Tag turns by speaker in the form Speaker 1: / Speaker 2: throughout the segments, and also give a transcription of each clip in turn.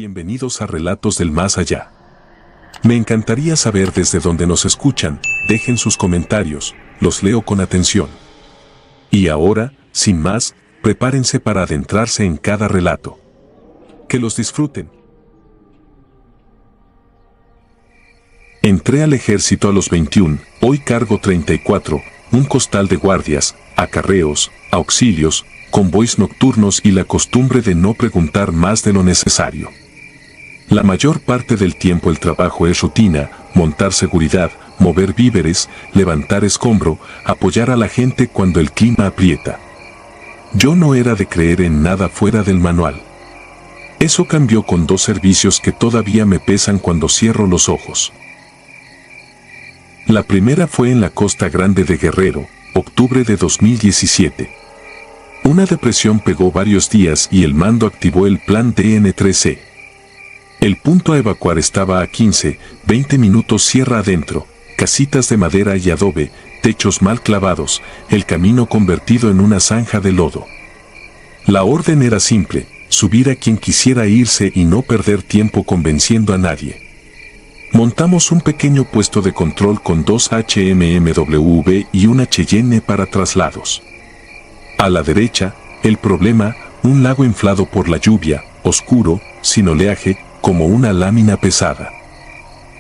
Speaker 1: Bienvenidos a Relatos del Más Allá. Me encantaría saber desde dónde nos escuchan, dejen sus comentarios, los leo con atención. Y ahora, sin más, prepárense para adentrarse en cada relato. Que los disfruten. Entré al ejército a los 21, hoy cargo 34, un costal de guardias, acarreos, auxilios, convoys nocturnos y la costumbre de no preguntar más de lo necesario. La mayor parte del tiempo el trabajo es rutina, montar seguridad, mover víveres, levantar escombro, apoyar a la gente cuando el clima aprieta. Yo no era de creer en nada fuera del manual. Eso cambió con dos servicios que todavía me pesan cuando cierro los ojos. La primera fue en la Costa Grande de Guerrero, octubre de 2017. Una depresión pegó varios días y el mando activó el plan DN3C. El punto a evacuar estaba a 15, 20 minutos sierra adentro, casitas de madera y adobe, techos mal clavados, el camino convertido en una zanja de lodo. La orden era simple, subir a quien quisiera irse y no perder tiempo convenciendo a nadie. Montamos un pequeño puesto de control con dos HMMW y una Cheyenne para traslados. A la derecha, el problema, un lago inflado por la lluvia, oscuro, sin oleaje, como una lámina pesada.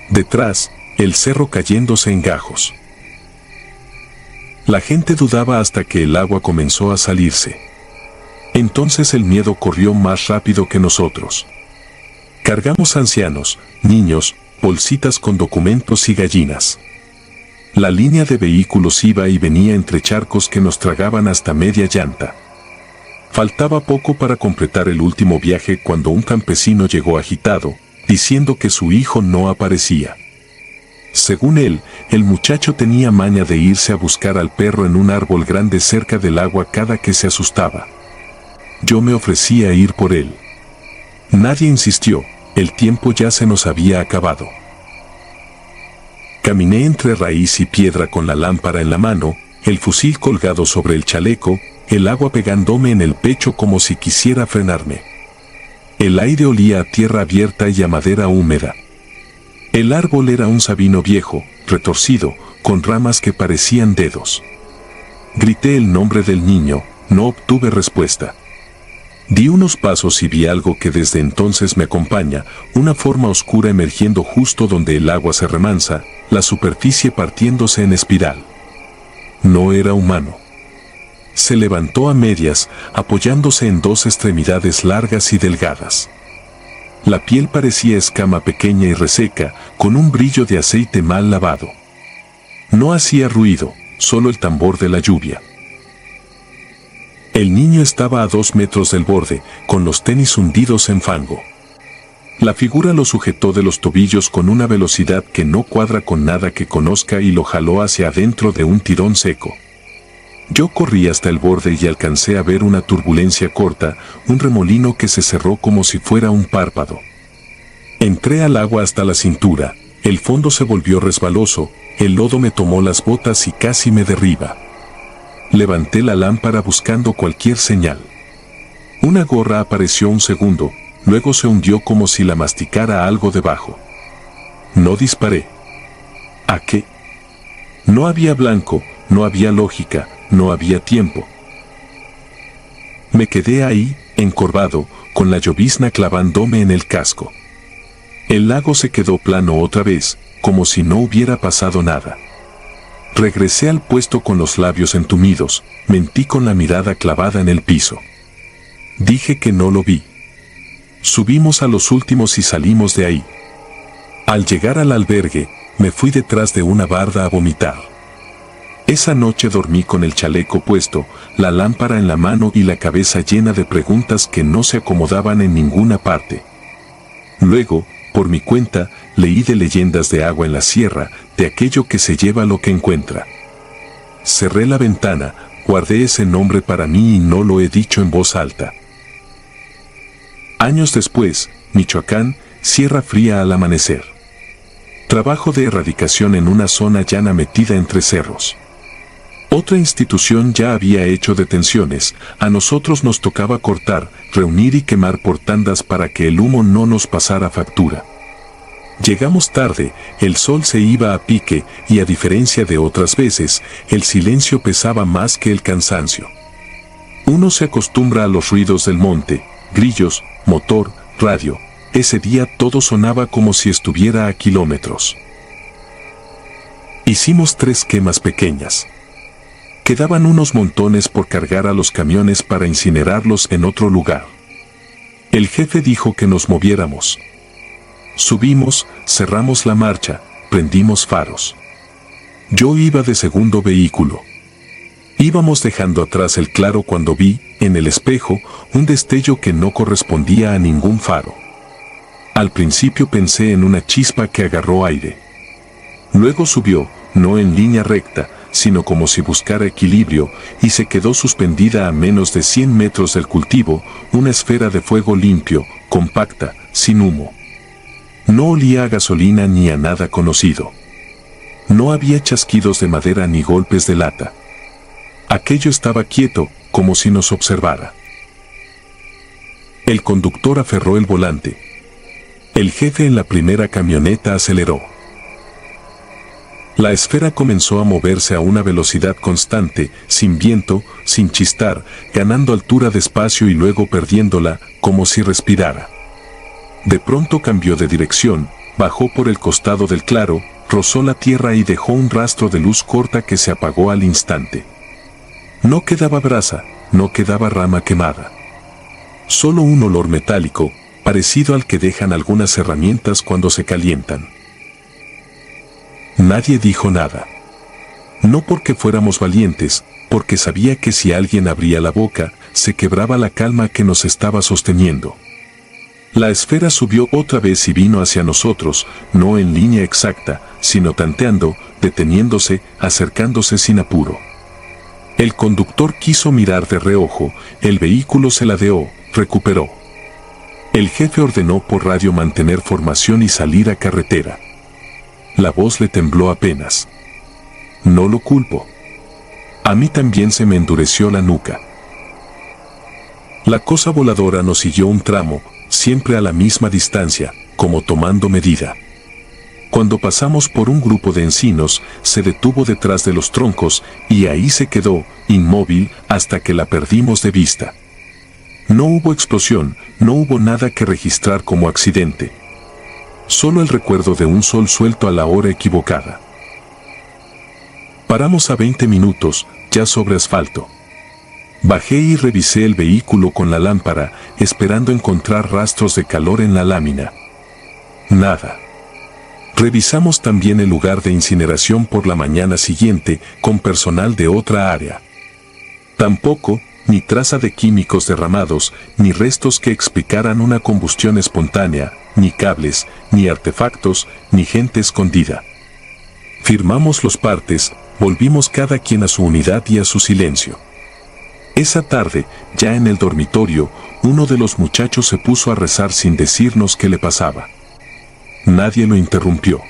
Speaker 1: Detrás, el cerro cayéndose en gajos. La gente dudaba hasta que el agua comenzó a salirse. Entonces el miedo corrió más rápido que nosotros. Cargamos ancianos, niños, bolsitas con documentos y gallinas. La línea de vehículos iba y venía entre charcos que nos tragaban hasta media llanta. Faltaba poco para completar el último viaje cuando un campesino llegó agitado, diciendo que su hijo no aparecía. Según él, el muchacho tenía maña de irse a buscar al perro en un árbol grande cerca del agua cada que se asustaba. Yo me ofrecí a ir por él. Nadie insistió, el tiempo ya se nos había acabado. Caminé entre raíz y piedra con la lámpara en la mano, el fusil colgado sobre el chaleco, el agua pegándome en el pecho como si quisiera frenarme. El aire olía a tierra abierta y a madera húmeda. El árbol era un sabino viejo, retorcido, con ramas que parecían dedos. Grité el nombre del niño, no obtuve respuesta. Di unos pasos y vi algo que desde entonces me acompaña, una forma oscura emergiendo justo donde el agua se remansa, la superficie partiéndose en espiral. No era humano. Se levantó a medias, apoyándose en dos extremidades largas y delgadas. La piel parecía escama pequeña y reseca, con un brillo de aceite mal lavado. No hacía ruido, solo el tambor de la lluvia. El niño estaba a 2 metros del borde, con los tenis hundidos en fango. La figura lo sujetó de los tobillos con una velocidad que no cuadra con nada que conozca y lo jaló hacia adentro de un tirón seco. Yo corrí hasta el borde y alcancé a ver una turbulencia corta, un remolino que se cerró como si fuera un párpado. Entré al agua hasta la cintura, el fondo se volvió resbaloso, el lodo me tomó las botas y casi me derriba. Levanté la lámpara buscando cualquier señal. Una gorra apareció un segundo, luego se hundió como si la masticara algo debajo. No disparé. ¿A qué? No había blanco, no había lógica, no había tiempo. Me quedé ahí, encorvado, con la llovizna clavándome en el casco. El lago se quedó plano otra vez, como si no hubiera pasado nada. Regresé al puesto con los labios entumidos, mentí con la mirada clavada en el piso. Dije que no lo vi. Subimos a los últimos y salimos de ahí. Al llegar al albergue, me fui detrás de una barda a vomitar. Esa noche dormí con el chaleco puesto, la lámpara en la mano y la cabeza llena de preguntas que no se acomodaban en ninguna parte. Luego, por mi cuenta, leí de leyendas de agua en la sierra, de aquello que se lleva lo que encuentra. Cerré la ventana, guardé ese nombre para mí y no lo he dicho en voz alta. Años después, Michoacán, Sierra Fría al amanecer. Trabajo de erradicación en una zona llana metida entre cerros. Otra institución ya había hecho detenciones, a nosotros nos tocaba cortar, reunir y quemar por tandas para que el humo no nos pasara factura. Llegamos tarde, el sol se iba a pique y a diferencia de otras veces, el silencio pesaba más que el cansancio. Uno se acostumbra a los ruidos del monte, grillos, motor, radio. Ese día todo sonaba como si estuviera a kilómetros. Hicimos 3 quemas pequeñas. Quedaban unos montones por cargar a los camiones para incinerarlos en otro lugar. El jefe dijo que nos moviéramos. Subimos, cerramos la marcha, prendimos faros. Yo iba de segundo vehículo. Íbamos dejando atrás el claro cuando vi, en el espejo, un destello que no correspondía a ningún faro. Al principio pensé en una chispa que agarró aire. Luego subió, no en línea recta, sino como si buscara equilibrio, y se quedó suspendida a menos de 100 metros del cultivo, una esfera de fuego limpio, compacta, sin humo. No olía a gasolina ni a nada conocido. No había chasquidos de madera ni golpes de lata. Aquello estaba quieto, como si nos observara. El conductor aferró el volante. El jefe en la primera camioneta aceleró. La esfera comenzó a moverse a una velocidad constante, sin viento, sin chistar, ganando altura despacio y luego perdiéndola, como si respirara. De pronto cambió de dirección, bajó por el costado del claro, rozó la tierra y dejó un rastro de luz corta que se apagó al instante. No quedaba brasa, no quedaba rama quemada. Solo un olor metálico, parecido al que dejan algunas herramientas cuando se calientan. Nadie dijo nada. No porque fuéramos valientes, porque sabía que si alguien abría la boca, se quebraba la calma que nos estaba sosteniendo. La esfera subió otra vez y vino hacia nosotros, no en línea exacta, sino tanteando, deteniéndose, acercándose sin apuro. El conductor quiso mirar de reojo, el vehículo se ladeó, recuperó. El jefe ordenó por radio mantener formación y salir a carretera. La voz le tembló apenas. No lo culpo. A mí también se me endureció la nuca. La cosa voladora nos siguió un tramo, siempre a la misma distancia, como tomando medida. Cuando pasamos por un grupo de encinos, se detuvo detrás de los troncos y ahí se quedó, inmóvil, hasta que la perdimos de vista. No hubo explosión, no hubo nada que registrar como accidente. Solo el recuerdo de un sol suelto a la hora equivocada. Paramos a 20 minutos, ya sobre asfalto. Bajé y revisé el vehículo con la lámpara, esperando encontrar rastros de calor en la lámina. Nada. Revisamos también el lugar de incineración por la mañana siguiente, con personal de otra área. Tampoco, ni traza de químicos derramados, ni restos que explicaran una combustión espontánea, ni cables, ni artefactos, ni gente escondida. Firmamos los partes, volvimos cada quien a su unidad y a su silencio. Esa tarde, ya en el dormitorio, uno de los muchachos se puso a rezar sin decirnos qué le pasaba. Nadie lo interrumpió.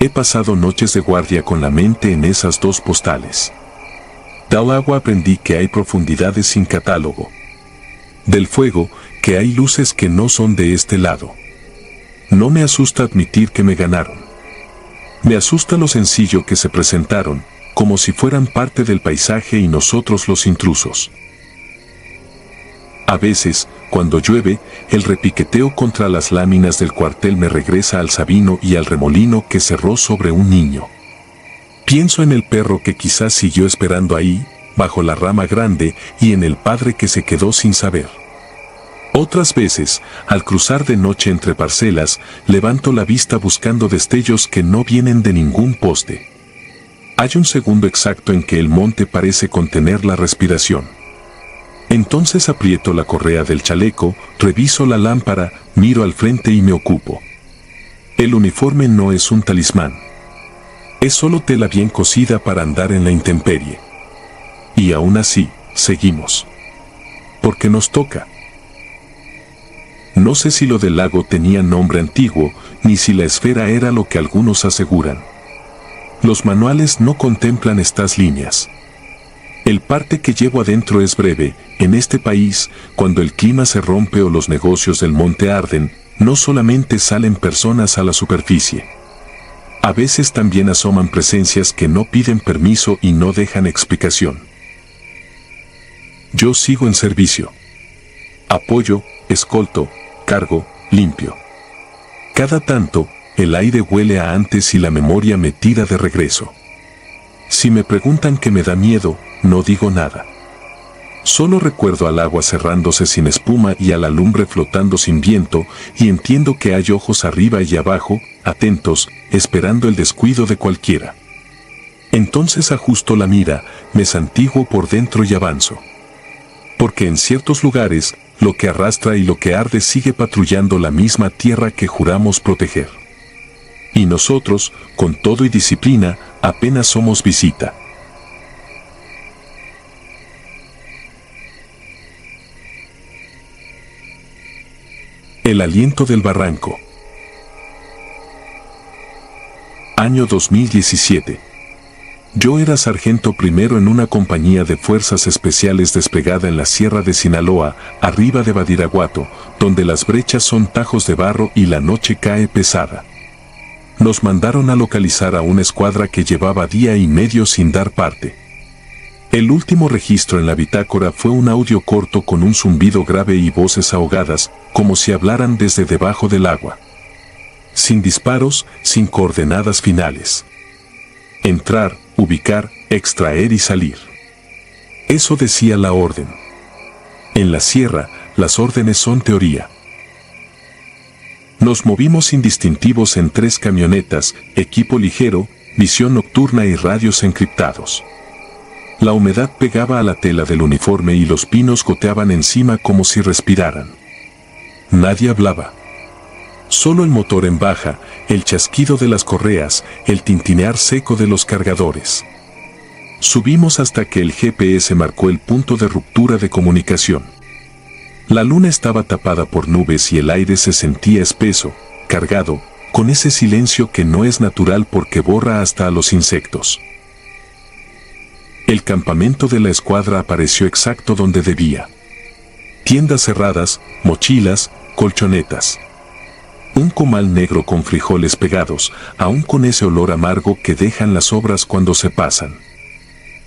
Speaker 1: He pasado noches de guardia con la mente en esas 2 postales. Del agua aprendí que hay profundidades sin catálogo. Del fuego, que hay luces que no son de este lado. No me asusta admitir que me ganaron. Me asusta lo sencillo que se presentaron, como si fueran parte del paisaje y nosotros los intrusos. A veces, cuando llueve, el repiqueteo contra las láminas del cuartel me regresa al Sabino y al remolino que cerró sobre un niño. Pienso en el perro que quizás siguió esperando ahí, bajo la rama grande, y en el padre que se quedó sin saber. Otras veces, al cruzar de noche entre parcelas, levanto la vista buscando destellos que no vienen de ningún poste. Hay un segundo exacto en que el monte parece contener la respiración. Entonces aprieto la correa del chaleco, reviso la lámpara, miro al frente y me ocupo. El uniforme no es un talismán. Es solo tela bien cosida para andar en la intemperie. Y aún así, seguimos. Porque nos toca. No sé si lo del lago tenía nombre antiguo, ni si la esfera era lo que algunos aseguran. Los manuales no contemplan estas líneas. El parte que llevo adentro es breve. En este país, cuando el clima se rompe o los negocios del monte arden, no solamente salen personas a la superficie. A veces también asoman presencias que no piden permiso y no dejan explicación. Yo sigo en servicio. Apoyo, escolto, cargo, limpio. Cada tanto, el aire huele a antes y la memoria me tira de regreso. Si me preguntan qué me da miedo, no digo nada. Solo recuerdo al agua cerrándose sin espuma y a la lumbre flotando sin viento, y entiendo que hay ojos arriba y abajo, atentos, esperando el descuido de cualquiera. Entonces ajusto la mira, me santiguo por dentro y avanzo. Porque en ciertos lugares, lo que arrastra y lo que arde sigue patrullando la misma tierra que juramos proteger. Y nosotros, con todo y disciplina, apenas somos visita. El aliento del barranco. Año 2017. Yo era sargento primero en una compañía de fuerzas especiales desplegada en la sierra de Sinaloa, arriba de Badiraguato, donde las brechas son tajos de barro y la noche cae pesada. Nos mandaron a localizar a una escuadra que llevaba día y medio sin dar parte. El último registro en la bitácora fue un audio corto con un zumbido grave y voces ahogadas, como si hablaran desde debajo del agua. Sin disparos, sin coordenadas finales. Entrar, ubicar, extraer y salir. Eso decía la orden. En la sierra, las órdenes son teoría. Nos movimos indistintivos en 3 camionetas, equipo ligero, visión nocturna y radios encriptados. La humedad pegaba a la tela del uniforme y los pinos goteaban encima como si respiraran. Nadie hablaba. Solo el motor en baja, el chasquido de las correas, el tintinear seco de los cargadores. Subimos hasta que el GPS marcó el punto de ruptura de comunicación. La luna estaba tapada por nubes y el aire se sentía espeso, cargado, con ese silencio que no es natural porque borra hasta a los insectos. El campamento de la escuadra apareció exacto donde debía. Tiendas cerradas, mochilas, colchonetas. Un comal negro con frijoles pegados, aún con ese olor amargo que dejan las sobras cuando se pasan.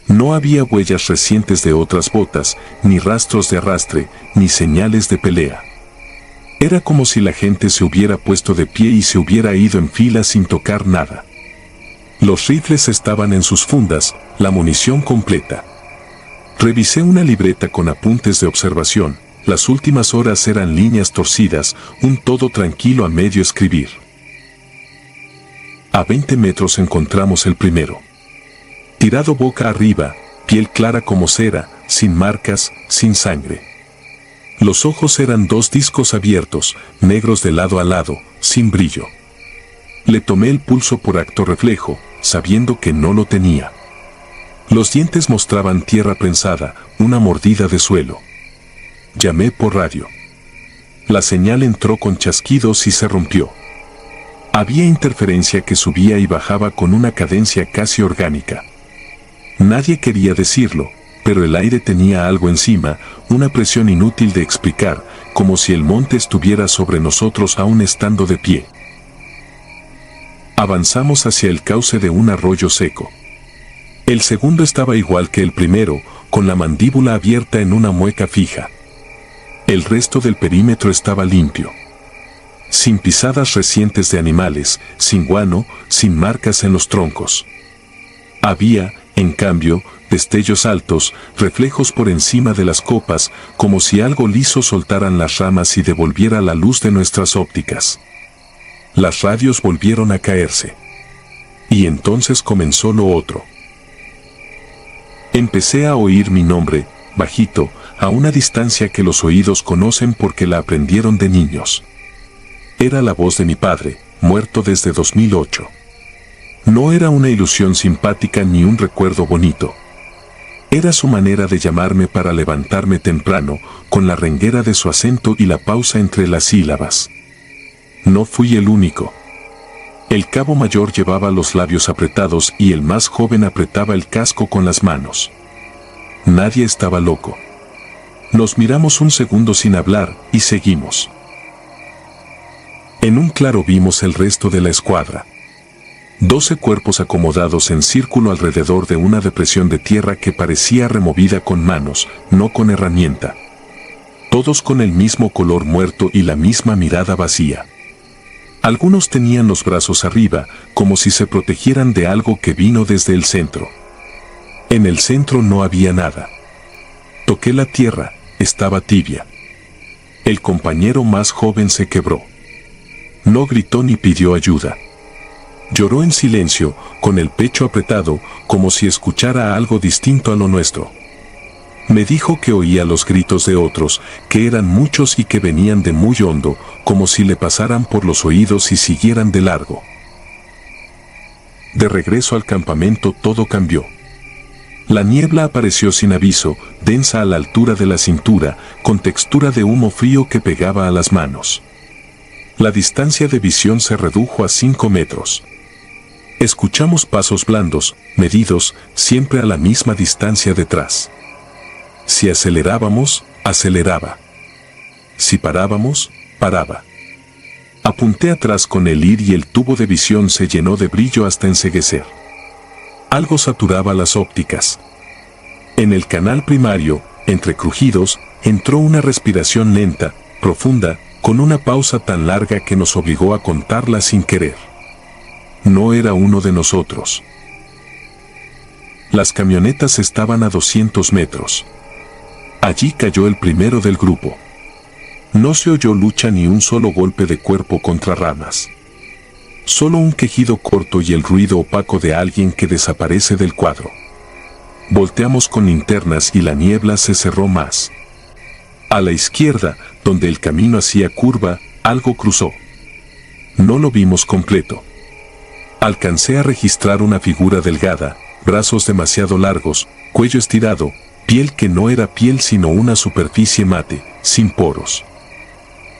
Speaker 1: No había huellas recientes de otras botas, ni rastros de arrastre, ni señales de pelea. Era como si la gente se hubiera puesto de pie y se hubiera ido en fila sin tocar nada. Los rifles estaban en sus fundas, la munición completa. Revisé una libreta con apuntes de observación. Las últimas horas eran líneas torcidas, un todo tranquilo a medio escribir. A 20 metros encontramos el primero. Tirado boca arriba, piel clara como cera, sin marcas, sin sangre. Los ojos eran 2 discos abiertos, negros de lado a lado, sin brillo. Le tomé el pulso por acto reflejo, sabiendo que no lo tenía. Los dientes mostraban tierra prensada, una mordida de suelo. Llamé por radio. La señal entró con chasquidos y se rompió. Había interferencia que subía y bajaba con una cadencia casi orgánica. Nadie quería decirlo, pero el aire tenía algo encima, una presión inútil de explicar, como si el monte estuviera sobre nosotros aún estando de pie. Avanzamos hacia el cauce de un arroyo seco. El segundo estaba igual que el primero, con la mandíbula abierta en una mueca fija. El resto del perímetro estaba limpio. Sin pisadas recientes de animales, sin guano, sin marcas en los troncos. Había, en cambio, destellos altos, reflejos por encima de las copas, como si algo liso soltaran las ramas y devolviera la luz de nuestras ópticas. Las radios volvieron a caerse. Y entonces comenzó lo otro. Empecé a oír mi nombre, bajito, a una distancia que los oídos conocen porque la aprendieron de niños. Era la voz de mi padre, muerto desde 2008. No era una ilusión simpática ni un recuerdo bonito. Era su manera de llamarme para levantarme temprano, con la renguera de su acento y la pausa entre las sílabas. No fui el único. El cabo mayor llevaba los labios apretados y el más joven apretaba el casco con las manos. Nadie estaba loco. Nos miramos un segundo sin hablar y seguimos. En un claro vimos el resto de la escuadra. 12 cuerpos acomodados en círculo alrededor de una depresión de tierra que parecía removida con manos, no con herramienta. Todos con el mismo color muerto y la misma mirada vacía. Algunos tenían los brazos arriba, como si se protegieran de algo que vino desde el centro. En el centro no había nada. Toqué la tierra, estaba tibia. El compañero más joven se quebró. No gritó ni pidió ayuda. Lloró en silencio, con el pecho apretado, como si escuchara algo distinto a lo nuestro. Me dijo que oía los gritos de otros, que eran muchos y que venían de muy hondo, como si le pasaran por los oídos y siguieran de largo. De regreso al campamento todo cambió. La niebla apareció sin aviso, densa a la altura de la cintura, con textura de humo frío que pegaba a las manos. La distancia de visión se redujo a 5 metros. Escuchamos pasos blandos, medidos, siempre a la misma distancia detrás. Si acelerábamos, aceleraba. Si parábamos, paraba. Apunté atrás con el ir y el tubo de visión se llenó de brillo hasta enceguecer. Algo saturaba las ópticas. En el canal primario, entre crujidos, entró una respiración lenta, profunda, con una pausa tan larga que nos obligó a contarla sin querer. No era uno de nosotros. Las camionetas estaban a 200 metros. Allí cayó el primero del grupo. No se oyó lucha ni un solo golpe de cuerpo contra ramas. Solo un quejido corto y el ruido opaco de alguien que desaparece del cuadro. Volteamos con linternas y la niebla se cerró más. A la izquierda, donde el camino hacía curva, algo cruzó. No lo vimos completo. Alcancé a registrar una figura delgada, brazos demasiado largos, cuello estirado, piel que no era piel sino una superficie mate, sin poros.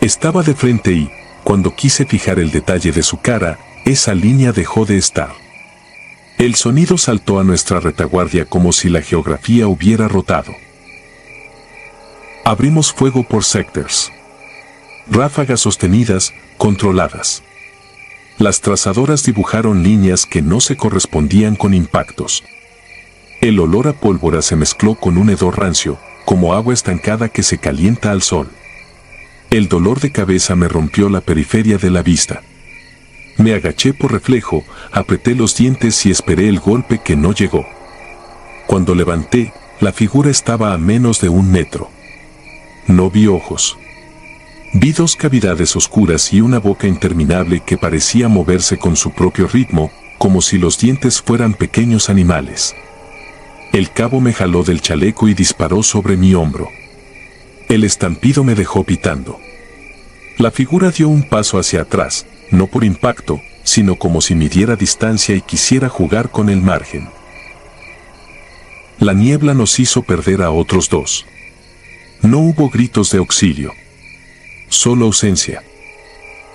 Speaker 1: Estaba de frente y, cuando quise fijar el detalle de su cara, esa línea dejó de estar. El sonido saltó a nuestra retaguardia como si la geografía hubiera rotado. Abrimos fuego por sectors. Ráfagas sostenidas, controladas. Las trazadoras dibujaron líneas que no se correspondían con impactos. El olor a pólvora se mezcló con un hedor rancio, como agua estancada que se calienta al sol. El dolor de cabeza me rompió la periferia de la vista. Me agaché por reflejo, apreté los dientes y esperé el golpe que no llegó. Cuando levanté, la figura estaba a menos de 1 metro. No vi ojos. Vi 2 cavidades oscuras y una boca interminable que parecía moverse con su propio ritmo, como si los dientes fueran pequeños animales. El cabo me jaló del chaleco y disparó sobre mi hombro. El estampido me dejó pitando. La figura dio un paso hacia atrás, no por impacto, sino como si midiera distancia y quisiera jugar con el margen. La niebla nos hizo perder a otros 2. No hubo gritos de auxilio. Solo ausencia.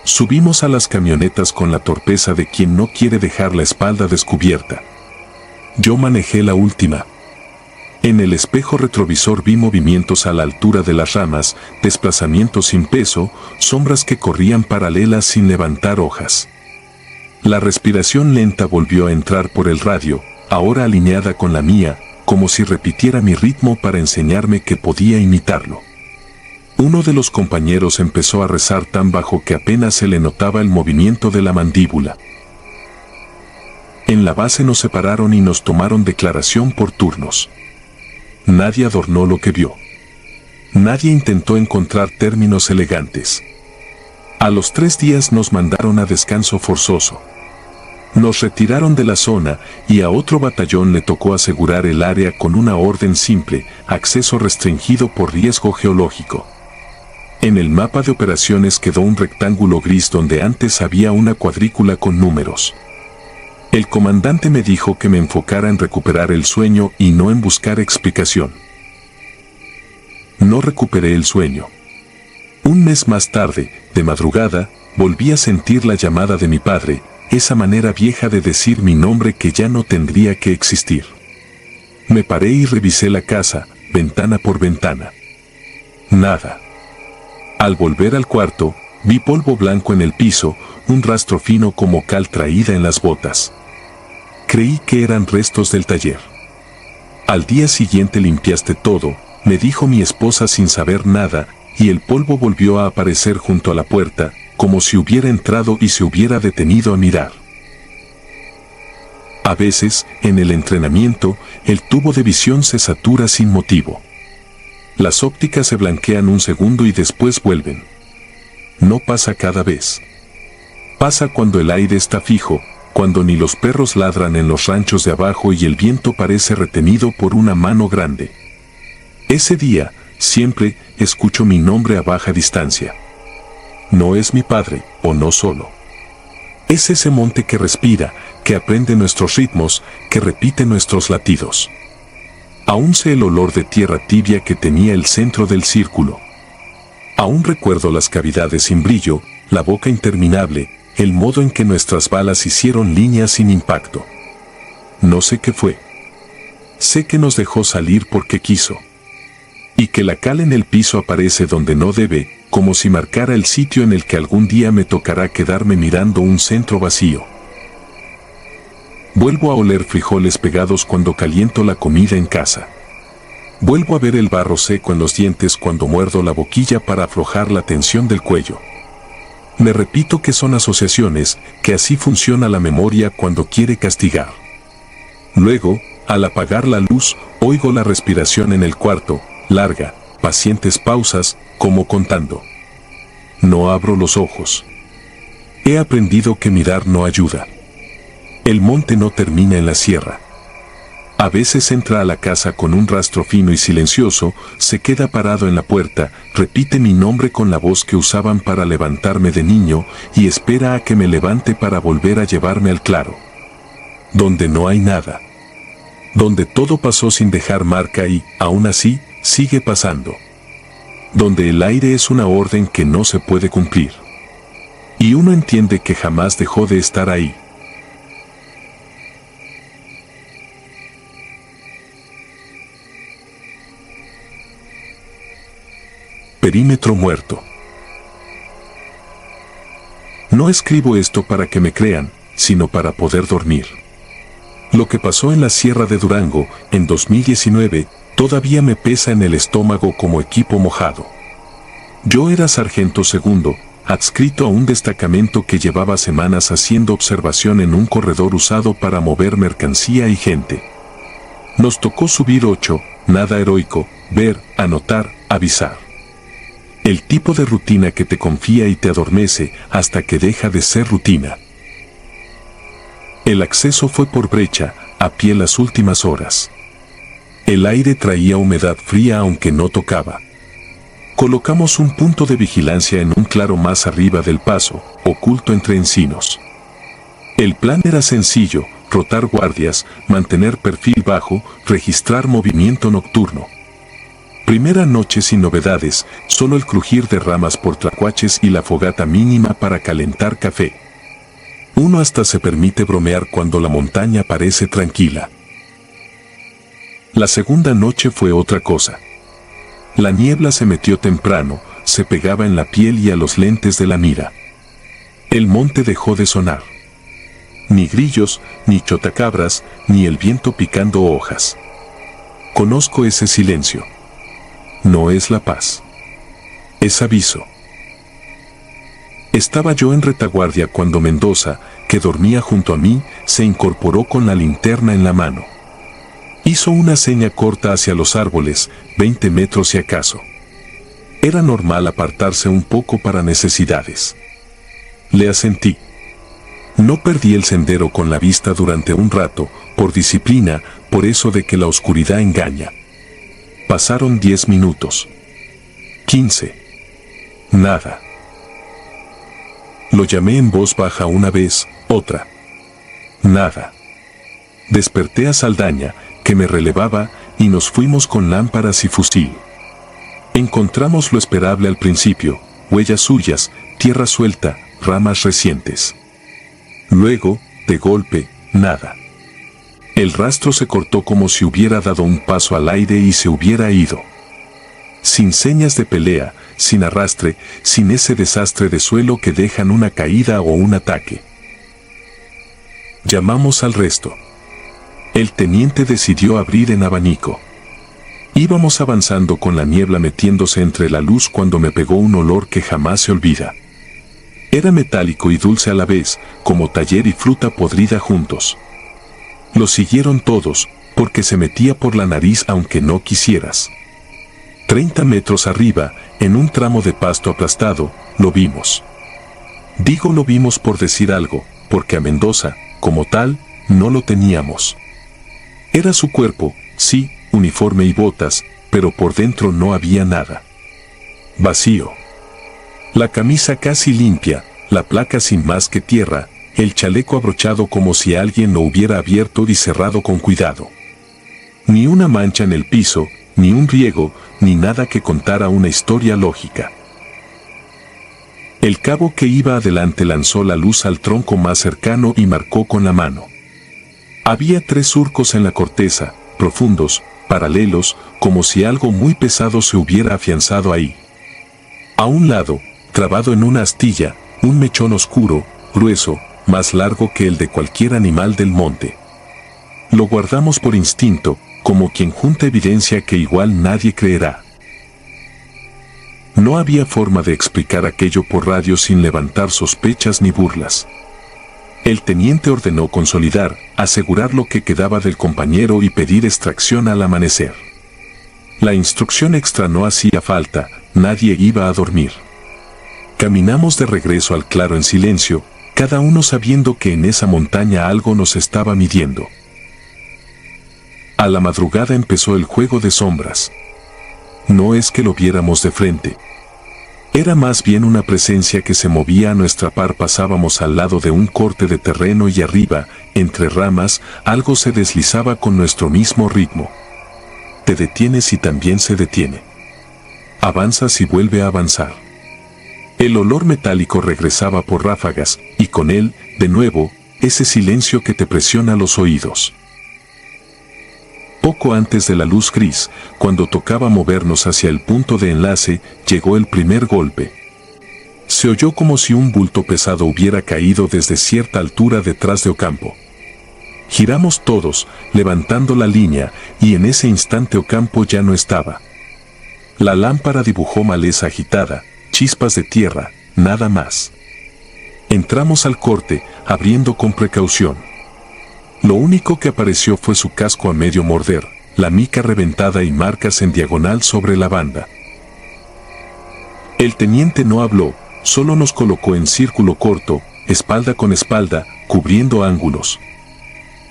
Speaker 1: Subimos a las camionetas con la torpeza de quien no quiere dejar la espalda descubierta. Yo manejé la última. En el espejo retrovisor vi movimientos a la altura de las ramas, desplazamientos sin peso, sombras que corrían paralelas sin levantar hojas. La respiración lenta volvió a entrar por el radio, ahora alineada con la mía, como si repitiera mi ritmo para enseñarme que podía imitarlo. Uno de los compañeros empezó a rezar tan bajo que apenas se le notaba el movimiento de la mandíbula. En la base nos separaron y nos tomaron declaración por turnos. Nadie adornó lo que vio. Nadie intentó encontrar términos elegantes. A los 3 días nos mandaron a descanso forzoso. Nos retiraron de la zona y a otro batallón le tocó asegurar el área con una orden simple, acceso restringido por riesgo geológico. En el mapa de operaciones quedó un rectángulo gris donde antes había una cuadrícula con números. El comandante me dijo que me enfocara en recuperar el sueño y no en buscar explicación. No recuperé el sueño. Un mes más tarde, de madrugada, volví a sentir la llamada de mi padre, esa manera vieja de decir mi nombre que ya no tendría que existir. Me paré y revisé la casa, ventana por ventana. Nada. Al volver al cuarto, vi polvo blanco en el piso, un rastro fino como cal traída en las botas. Creí que eran restos del taller. Al día siguiente limpiaste todo, me dijo mi esposa sin saber nada, y el polvo volvió a aparecer junto a la puerta, como si hubiera entrado y se hubiera detenido a mirar. A veces, en el entrenamiento, el tubo de visión se satura sin motivo. Las ópticas se blanquean un segundo y después vuelven. No pasa cada vez. Pasa cuando el aire está fijo, cuando ni los perros ladran en los ranchos de abajo y el viento parece retenido por una mano grande. Ese día, siempre, escucho mi nombre a baja distancia. No es mi padre, o no solo. Es ese monte que respira, que aprende nuestros ritmos, que repite nuestros latidos. Aún sé el olor de tierra tibia que tenía el centro del círculo. Aún recuerdo las cavidades sin brillo, la boca interminable, el modo en que nuestras balas hicieron líneas sin impacto. No sé qué fue. Sé que nos dejó salir porque quiso. Y que la cal en el piso aparece donde no debe, como si marcara el sitio en el que algún día me tocará quedarme mirando un centro vacío. Vuelvo a oler frijoles pegados cuando caliento la comida en casa. Vuelvo a ver el barro seco en los dientes cuando muerdo la boquilla para aflojar la tensión del cuello. Me repito que son asociaciones, que así funciona la memoria cuando quiere castigar. Luego, al apagar la luz, oigo la respiración en el cuarto, larga, pacientes pausas, como contando. No abro los ojos. He aprendido que mirar no ayuda. El monte no termina en la sierra. A veces entra a la casa con un rastro fino y silencioso, se queda parado en la puerta, repite mi nombre con la voz que usaban para levantarme de niño y espera a que me levante para volver a llevarme al claro. Donde no hay nada. Donde todo pasó sin dejar marca y, aún así, sigue pasando. Donde el aire es una orden que no se puede cumplir. Y uno entiende que jamás dejó de estar ahí. Perímetro muerto. No escribo esto para que me crean, sino para poder dormir. Lo que pasó en la Sierra de Durango, en 2019, todavía me pesa en el estómago como equipo mojado. Yo era sargento segundo, adscrito a un destacamento que llevaba semanas haciendo observación en un corredor usado para mover mercancía y gente. Nos tocó subir 8, nada heroico, ver, anotar, avisar. El tipo de rutina que te confía y te adormece hasta que deja de ser rutina. El acceso fue por brecha, a pie las últimas horas. El aire traía humedad fría aunque no tocaba. Colocamos un punto de vigilancia en un claro más arriba del paso, oculto entre encinos. El plan era sencillo, rotar guardias, mantener perfil bajo, registrar movimiento nocturno. Primera noche sin novedades, solo el crujir de ramas por tlacuaches y la fogata mínima para calentar café. Uno hasta se permite bromear cuando la montaña parece tranquila. La segunda noche fue otra cosa. La niebla se metió temprano, se pegaba en la piel y a los lentes de la mira. El monte dejó de sonar. Ni grillos, ni chotacabras, ni el viento picando hojas. Conozco ese silencio. No es la paz. Es aviso. Estaba yo en retaguardia cuando Mendoza, que dormía junto a mí, se incorporó con la linterna en la mano. Hizo una seña corta hacia los árboles, 20 metros si acaso. Era normal apartarse un poco para necesidades. Le asentí. No perdí el sendero con la vista durante un rato, por disciplina, por eso de que la oscuridad engaña. Pasaron 10 minutos. 15. Nada. Lo llamé en voz baja una vez, otra. Nada. Desperté a Saldaña, que me relevaba, y nos fuimos con lámparas y fusil. Encontramos lo esperable al principio, huellas suyas, tierra suelta, ramas recientes. Luego, de golpe, nada. El rastro se cortó como si hubiera dado un paso al aire y se hubiera ido. Sin señas de pelea, sin arrastre, sin ese desastre de suelo que dejan una caída o un ataque. Llamamos al resto. El teniente decidió abrir en abanico. Íbamos avanzando con la niebla metiéndose entre la luz cuando me pegó un olor que jamás se olvida. Era metálico y dulce a la vez, como taller y fruta podrida juntos. Lo siguieron todos, porque se metía por la nariz aunque no quisieras. 30 metros arriba, en un tramo de pasto aplastado, lo vimos. Digo lo vimos por decir algo, porque a Mendoza, como tal, no lo teníamos. Era su cuerpo, sí, uniforme y botas, pero por dentro no había nada. Vacío. La camisa casi limpia, la placa sin más que tierra, el chaleco abrochado como si alguien lo hubiera abierto y cerrado con cuidado. Ni una mancha en el piso, ni un riego, ni nada que contara una historia lógica. El cabo que iba adelante lanzó la luz al tronco más cercano y marcó con la mano. Había 3 surcos en la corteza, profundos, paralelos, como si algo muy pesado se hubiera afianzado ahí. A un lado, trabado en una astilla, un mechón oscuro, grueso, más largo que el de cualquier animal del monte. Lo guardamos por instinto, como quien junta evidencia que igual nadie creerá. No había forma de explicar aquello por radio sin levantar sospechas ni burlas. El teniente ordenó consolidar, asegurar lo que quedaba del compañero y pedir extracción al amanecer. La instrucción extra no hacía falta, nadie iba a dormir. Caminamos de regreso al claro en silencio, cada uno sabiendo que en esa montaña algo nos estaba midiendo. A la madrugada empezó el juego de sombras. No es que lo viéramos de frente. Era más bien una presencia que se movía a nuestra par. Pasábamos al lado de un corte de terreno y arriba, entre ramas, algo se deslizaba con nuestro mismo ritmo. Te detienes y también se detiene. Avanzas y vuelve a avanzar. El olor metálico regresaba por ráfagas, y con él, de nuevo, ese silencio que te presiona los oídos. Poco antes de la luz gris, cuando tocaba movernos hacia el punto de enlace, llegó el primer golpe. Se oyó como si un bulto pesado hubiera caído desde cierta altura detrás de Ocampo. Giramos todos, levantando la línea, y en ese instante Ocampo ya no estaba. La lámpara dibujó maleza agitada, chispas de tierra, nada más. Entramos al corte, abriendo con precaución. Lo único que apareció fue su casco a medio morder, la mica reventada y marcas en diagonal sobre la banda. El teniente no habló, solo nos colocó en círculo corto, espalda con espalda, cubriendo ángulos.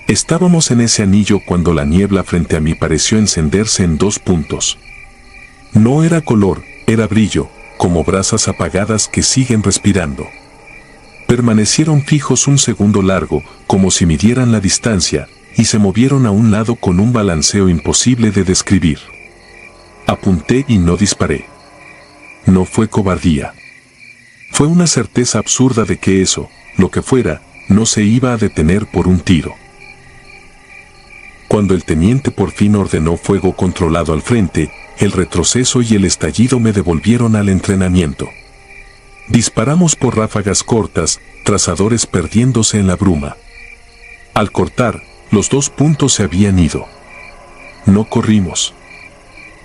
Speaker 1: Estábamos en ese anillo cuando la niebla frente a mí pareció encenderse en 2 puntos. No era color, era brillo, como brasas apagadas que siguen respirando. Permanecieron fijos un segundo largo, como si midieran la distancia, y se movieron a un lado con un balanceo imposible de describir. Apunté y no disparé. No fue cobardía. Fue una certeza absurda de que eso, lo que fuera, no se iba a detener por un tiro. Cuando el teniente por fin ordenó fuego controlado al frente, el retroceso y el estallido me devolvieron al entrenamiento. Disparamos por ráfagas cortas, trazadores perdiéndose en la bruma. Al cortar, los 2 puntos se habían ido. No corrimos.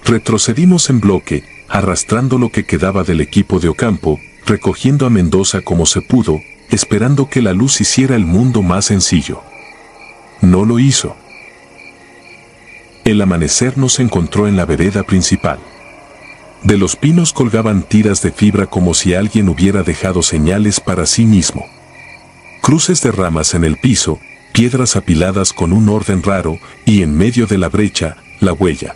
Speaker 1: Retrocedimos en bloque, arrastrando lo que quedaba del equipo de Ocampo, recogiendo a Mendoza como se pudo, esperando que la luz hiciera el mundo más sencillo. No lo hizo. El amanecer nos encontró en la vereda principal. De los pinos colgaban tiras de fibra como si alguien hubiera dejado señales para sí mismo. Cruces de ramas en el piso, piedras apiladas con un orden raro, y en medio de la brecha, la huella.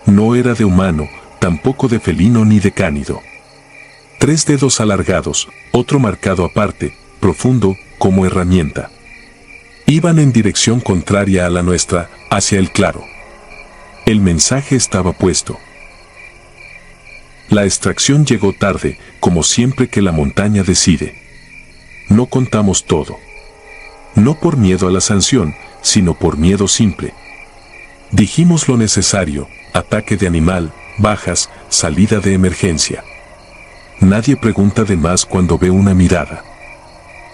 Speaker 1: No era de humano, tampoco de felino ni de cánido. 3 dedos alargados, otro marcado aparte, profundo, como herramienta. Iban en dirección contraria a la nuestra, hacia el claro. El mensaje estaba puesto. La extracción llegó tarde, como siempre que la montaña decide. No contamos todo. No por miedo a la sanción, sino por miedo simple. Dijimos lo necesario: ataque de animal, bajas, salida de emergencia. Nadie pregunta de más cuando ve una mirada.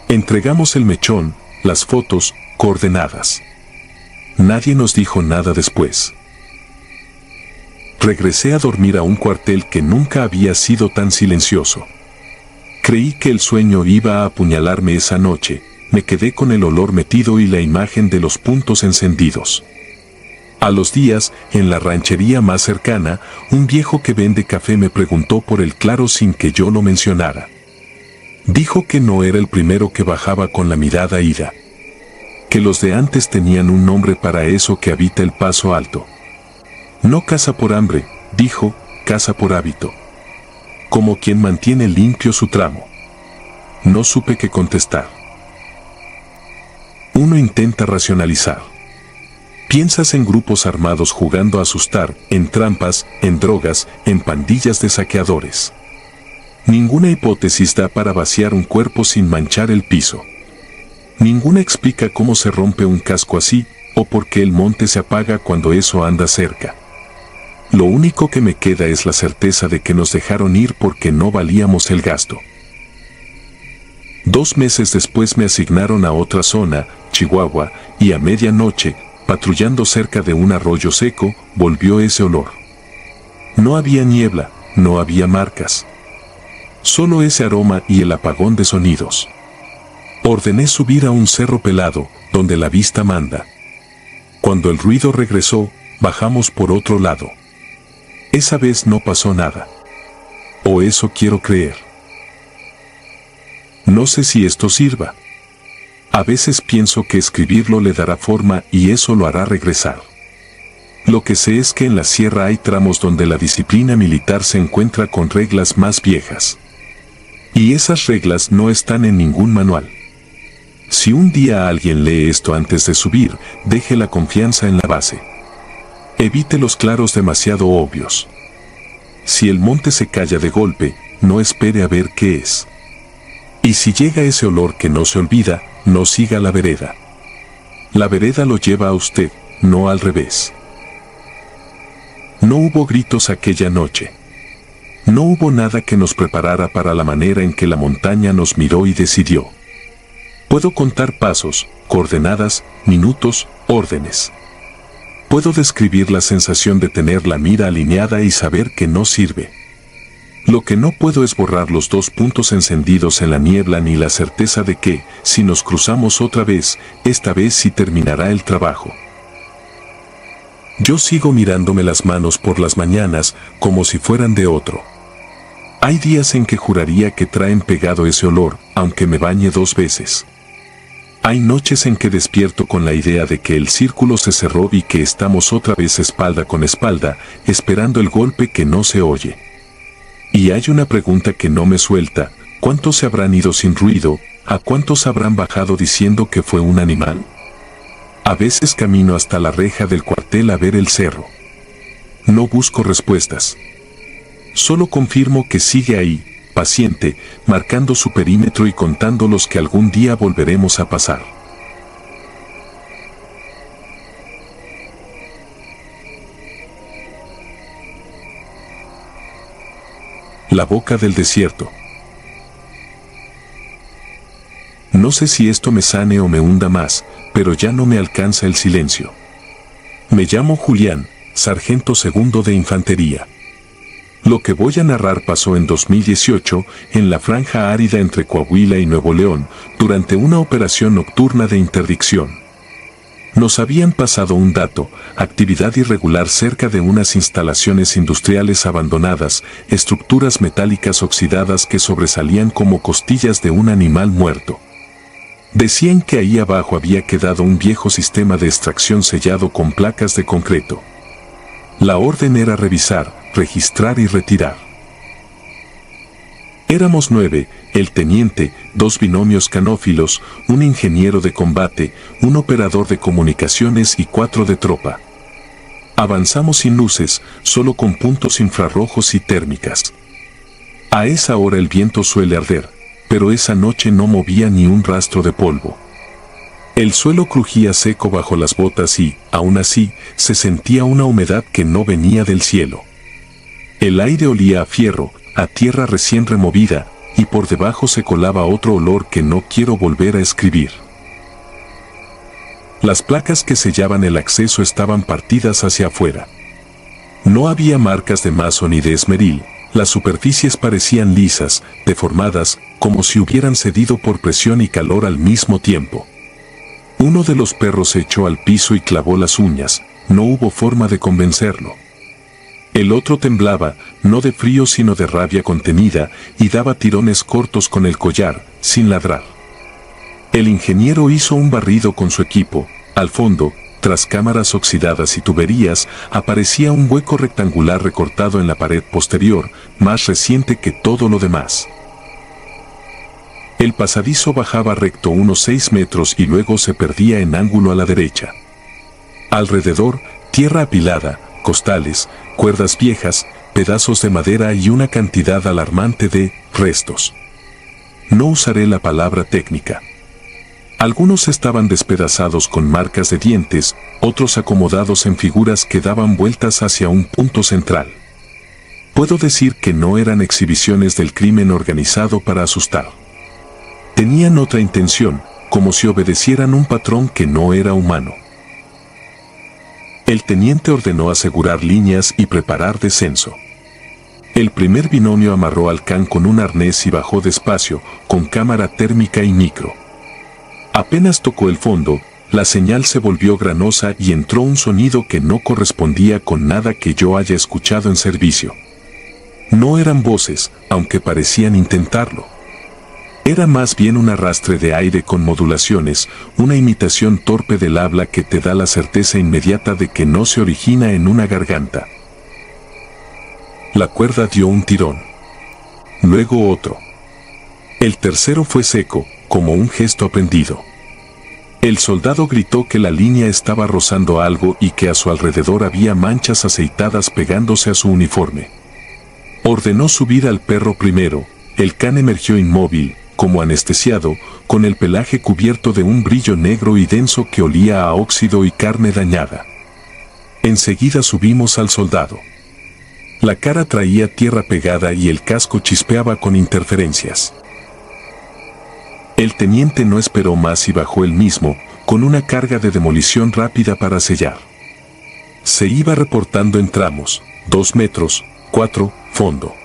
Speaker 1: Entregamos el mechón, las fotos, coordenadas. Nadie nos dijo nada después. Regresé a dormir a un cuartel que nunca había sido tan silencioso. Creí que el sueño iba a apuñalarme esa noche. Me quedé con el olor metido y la imagen de los puntos encendidos. A los días, en la ranchería más cercana, un viejo que vende café me preguntó por el claro sin que yo lo mencionara. Dijo que no era el primero que bajaba con la mirada ida. Que los de antes tenían un nombre para eso que habita el Paso Alto. No caza por hambre, dijo, caza por hábito. Como quien mantiene limpio su tramo. No supe qué contestar. Uno intenta racionalizar. Piensas en grupos armados jugando a asustar, en trampas, en drogas, en pandillas de saqueadores. Ninguna hipótesis da para vaciar un cuerpo sin manchar el piso. Ninguna explica cómo se rompe un casco así, o por qué el monte se apaga cuando eso anda cerca. Lo único que me queda es la certeza de que nos dejaron ir porque no valíamos el gasto. 2 meses después me asignaron a otra zona, Chihuahua, y a medianoche, patrullando cerca de un arroyo seco, volvió ese olor. No había niebla, no había marcas. Solo ese aroma y el apagón de sonidos. Ordené subir a un cerro pelado, donde la vista manda. Cuando el ruido regresó, bajamos por otro lado. Esa vez no pasó nada. O eso quiero creer. No sé si esto sirva. A veces pienso que escribirlo le dará forma y eso lo hará regresar. Lo que sé es que en la sierra hay tramos donde la disciplina militar se encuentra con reglas más viejas. Y esas reglas no están en ningún manual. Si un día alguien lee esto antes de subir, deje la confianza en la base. Evite los claros demasiado obvios. Si el monte se calla de golpe, no espere a ver qué es. Y si llega ese olor que no se olvida, no siga la vereda. La vereda lo lleva a usted, no al revés. No hubo gritos aquella noche. No hubo nada que nos preparara para la manera en que la montaña nos miró y decidió. Puedo contar pasos, coordenadas, minutos, órdenes. Puedo describir la sensación de tener la mira alineada y saber que no sirve. Lo que no puedo es borrar los 2 puntos encendidos en la niebla ni la certeza de que, si nos cruzamos otra vez, esta vez sí terminará el trabajo. Yo sigo mirándome las manos por las mañanas como si fueran de otro. Hay días en que juraría que traen pegado ese olor, aunque me bañe 2 veces. Hay noches en que despierto con la idea de que el círculo se cerró y que estamos otra vez espalda con espalda, esperando el golpe que no se oye. Y hay una pregunta que no me suelta: ¿cuántos se habrán ido sin ruido? ¿A cuántos habrán bajado diciendo que fue un animal? A veces camino hasta la reja del cuartel a ver el cerro. No busco respuestas. Solo confirmo que sigue ahí, paciente, marcando su perímetro y contando los que algún día volveremos a pasar. La boca del desierto. No sé si esto me sane o me hunda más, pero ya no me alcanza el silencio. Me llamo Julián, sargento segundo de infantería. Lo que voy a narrar pasó en 2018, en la franja árida entre Coahuila y Nuevo León, durante una operación nocturna de interdicción. Nos habían pasado un dato: actividad irregular cerca de unas instalaciones industriales abandonadas, estructuras metálicas oxidadas que sobresalían como costillas de un animal muerto. Decían que ahí abajo había quedado un viejo sistema de extracción sellado con placas de concreto. La orden era revisar, registrar y retirar. Éramos 9, el teniente, 2 binomios canófilos, un ingeniero de combate, un operador de comunicaciones y 4 de tropa. Avanzamos sin luces, solo con puntos infrarrojos y térmicas. A esa hora el viento suele arder, pero esa noche no movía ni un rastro de polvo. El suelo crujía seco bajo las botas y, aún así, se sentía una humedad que no venía del cielo. El aire olía a fierro, a tierra recién removida, y por debajo se colaba otro olor que no quiero volver a escribir. Las placas que sellaban el acceso estaban partidas hacia afuera. No había marcas de mazo ni de esmeril, las superficies parecían lisas, deformadas, como si hubieran cedido por presión y calor al mismo tiempo. Uno de los perros se echó al piso y clavó las uñas, no hubo forma de convencerlo. El otro temblaba, no de frío sino de rabia contenida, y daba tirones cortos con el collar, sin ladrar. El ingeniero hizo un barrido con su equipo. Al fondo, tras cámaras oxidadas y tuberías, aparecía un hueco rectangular recortado en la pared posterior, más reciente que todo lo demás. El pasadizo bajaba recto unos 6 metros y luego se perdía en ángulo a la derecha. Alrededor, tierra apilada, costales, cuerdas viejas, pedazos de madera y una cantidad alarmante de restos. No usaré la palabra técnica. Algunos estaban despedazados con marcas de dientes, otros acomodados en figuras que daban vueltas hacia un punto central. Puedo decir que no eran exhibiciones del crimen organizado para asustar. Tenían otra intención, como si obedecieran un patrón que no era humano. El teniente ordenó asegurar líneas y preparar descenso. El primer binomio amarró al can con un arnés y bajó despacio, con cámara térmica y micro. Apenas tocó el fondo, la señal se volvió granosa y entró un sonido que no correspondía con nada que yo haya escuchado en servicio. No eran voces, aunque parecían intentarlo. Era más bien un arrastre de aire con modulaciones, una imitación torpe del habla que te da la certeza inmediata de que no se origina en una garganta. La cuerda dio un tirón. Luego otro. El tercero fue seco, como un gesto aprendido. El soldado gritó que la línea estaba rozando algo y que a su alrededor había manchas aceitadas pegándose a su uniforme. Ordenó subir al perro primero. El can emergió inmóvil, como anestesiado, con el pelaje cubierto de un brillo negro y denso que olía a óxido y carne dañada. Enseguida subimos al soldado. La cara traía tierra pegada y el casco chispeaba con interferencias. El teniente no esperó más y bajó él mismo, con una carga de demolición rápida para sellar. Se iba reportando en tramos, 2 metros, 4, fondo.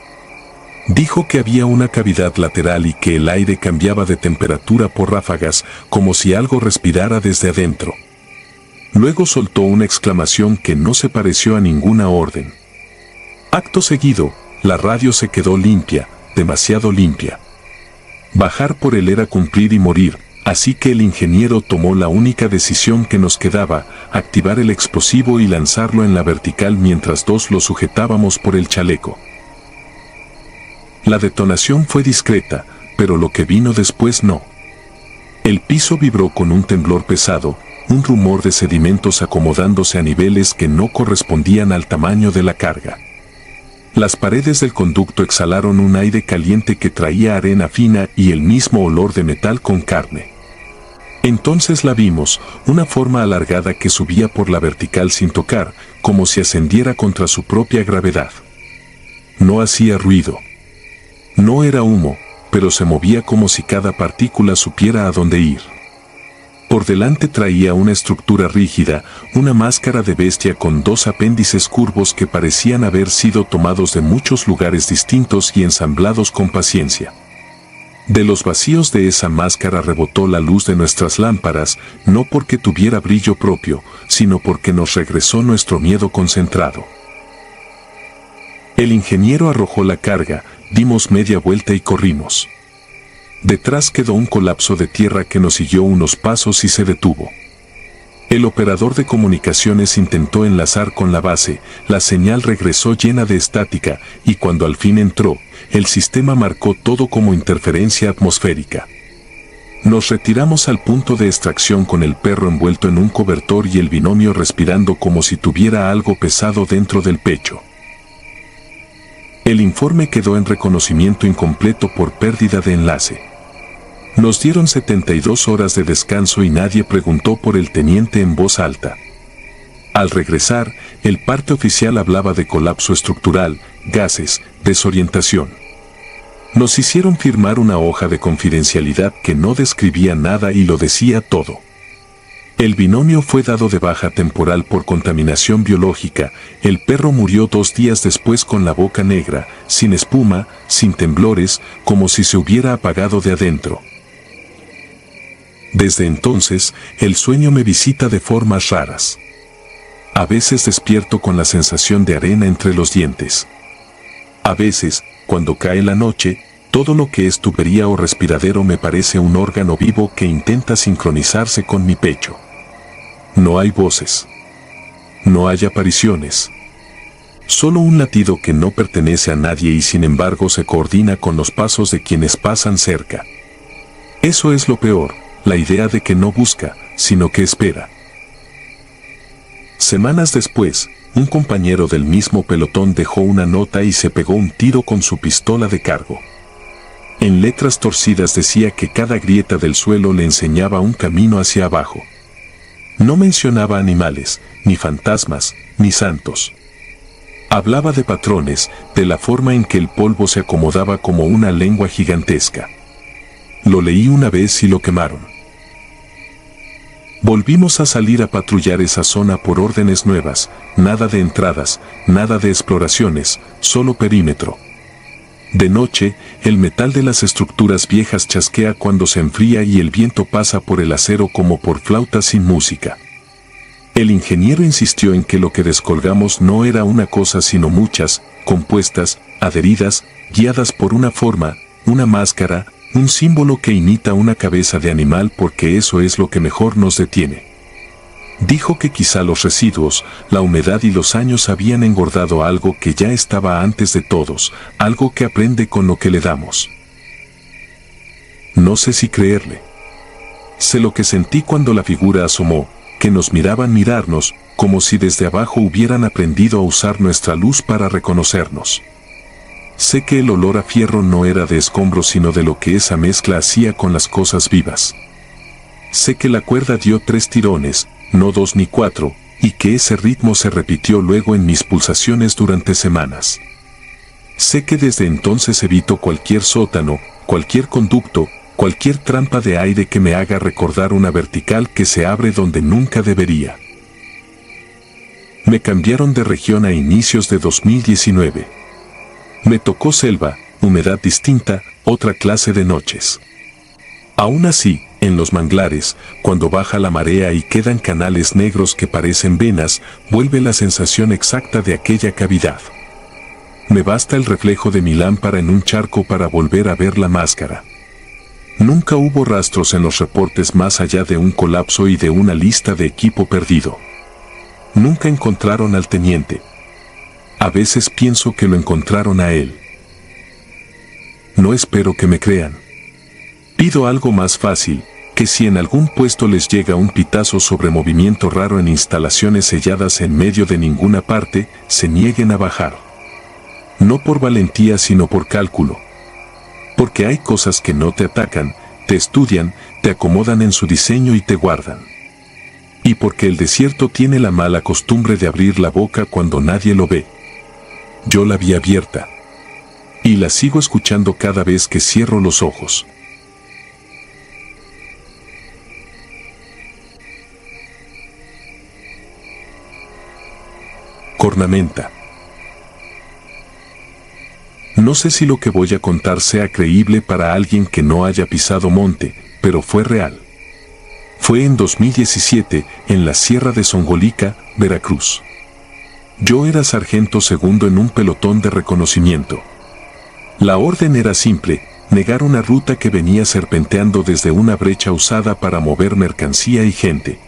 Speaker 1: Dijo que había una cavidad lateral y que el aire cambiaba de temperatura por ráfagas, como si algo respirara desde adentro. Luego soltó una exclamación que no se pareció a ninguna orden. Acto seguido, la radio se quedó limpia, demasiado limpia. Bajar por él era cumplir y morir, así que el ingeniero tomó la única decisión que nos quedaba, activar el explosivo y lanzarlo en la vertical mientras dos lo sujetábamos por el chaleco. La detonación fue discreta, pero lo que vino después no. El piso vibró con un temblor pesado, un rumor de sedimentos acomodándose a niveles que no correspondían al tamaño de la carga. Las paredes del conducto exhalaron un aire caliente que traía arena fina y el mismo olor de metal con carne. Entonces la vimos, una forma alargada que subía por la vertical sin tocar, como si ascendiera contra su propia gravedad. No hacía ruido. No era humo, pero se movía como si cada partícula supiera a dónde ir. Por delante traía una estructura rígida, una máscara de bestia con 2 apéndices curvos que parecían haber sido tomados de muchos lugares distintos y ensamblados con paciencia. De los vacíos de esa máscara rebotó la luz de nuestras lámparas, no porque tuviera brillo propio, sino porque nos regresó nuestro miedo concentrado. El ingeniero arrojó la carga, dimos media vuelta y corrimos. Detrás quedó un colapso de tierra que nos siguió unos pasos y se detuvo. El operador de comunicaciones intentó enlazar con la base, la señal regresó llena de estática, y cuando al fin entró, el sistema marcó todo como interferencia atmosférica. Nos retiramos al punto de extracción con el perro envuelto en un cobertor y el binomio respirando como si tuviera algo pesado dentro del pecho. El informe quedó en reconocimiento incompleto por pérdida de enlace. Nos dieron 72 horas de descanso y nadie preguntó por el teniente en voz alta. Al regresar, el parte oficial hablaba de colapso estructural, gases, desorientación. Nos hicieron firmar una hoja de confidencialidad que no describía nada y lo decía todo. El binomio fue dado de baja temporal por contaminación biológica. El perro murió 2 días después con la boca negra, sin espuma, sin temblores, como si se hubiera apagado de adentro. Desde entonces, el sueño me visita de formas raras. A veces despierto con la sensación de arena entre los dientes. A veces, cuando cae la noche, todo lo que es tubería o respiradero me parece un órgano vivo que intenta sincronizarse con mi pecho. No hay voces. No hay apariciones. Solo un latido que no pertenece a nadie y sin embargo se coordina con los pasos de quienes pasan cerca. Eso es lo peor, la idea de que no busca, sino que espera. Semanas después, un compañero del mismo pelotón dejó una nota y se pegó un tiro con su pistola de cargo. En letras torcidas decía que cada grieta del suelo le enseñaba un camino hacia abajo. No mencionaba animales, ni fantasmas, ni santos. Hablaba de patrones, de la forma en que el polvo se acomodaba como una lengua gigantesca. Lo leí una vez y lo quemaron. Volvimos a salir a patrullar esa zona por órdenes nuevas, nada de entradas, nada de exploraciones, solo perímetro. De noche, el metal de las estructuras viejas chasquea cuando se enfría y el viento pasa por el acero como por flauta sin música. El ingeniero insistió en que lo que descolgamos no era una cosa sino muchas, compuestas, adheridas, guiadas por una forma, una máscara, un símbolo que imita una cabeza de animal porque eso es lo que mejor nos detiene. Dijo que quizá los residuos, la humedad y los años habían engordado algo que ya estaba antes de todos, algo que aprende con lo que le damos. No sé si creerle. Sé lo que sentí cuando la figura asomó, que nos miraban mirarnos, como si desde abajo hubieran aprendido a usar nuestra luz para reconocernos. Sé que el olor a fierro no era de escombros sino de lo que esa mezcla hacía con las cosas vivas. Sé que la cuerda dio 3 tirones, no 2 ni 4, y que ese ritmo se repitió luego en mis pulsaciones durante semanas. Sé que desde entonces evito cualquier sótano, cualquier conducto, cualquier trampa de aire que me haga recordar una vertical que se abre donde nunca debería. Me cambiaron de región a inicios de 2019. Me tocó selva, humedad distinta, otra clase de noches. Aún así, en los manglares, cuando baja la marea y quedan canales negros que parecen venas, vuelve la sensación exacta de aquella cavidad. Me basta el reflejo de mi lámpara en un charco para volver a ver la máscara. Nunca hubo rastros en los reportes más allá de un colapso y de una lista de equipo perdido. Nunca encontraron al teniente. A veces pienso que lo encontraron a él. No espero que me crean. Pido algo más fácil, que si en algún puesto les llega un pitazo sobre movimiento raro en instalaciones selladas en medio de ninguna parte, se nieguen a bajar. No por valentía sino por cálculo. Porque hay cosas que no te atacan, te estudian, te acomodan en su diseño y te guardan. Y porque el desierto tiene la mala costumbre de abrir la boca cuando nadie lo ve. Yo la vi abierta. Y la sigo escuchando cada vez que cierro los ojos. Cornamenta. No sé si lo que voy a contar sea creíble para alguien que no haya pisado monte, pero fue real. Fue en 2017, en la Sierra de Songolica, Veracruz. Yo era sargento segundo en un pelotón de reconocimiento. La orden era simple, negar una ruta que venía serpenteando desde una brecha usada para mover mercancía y gente.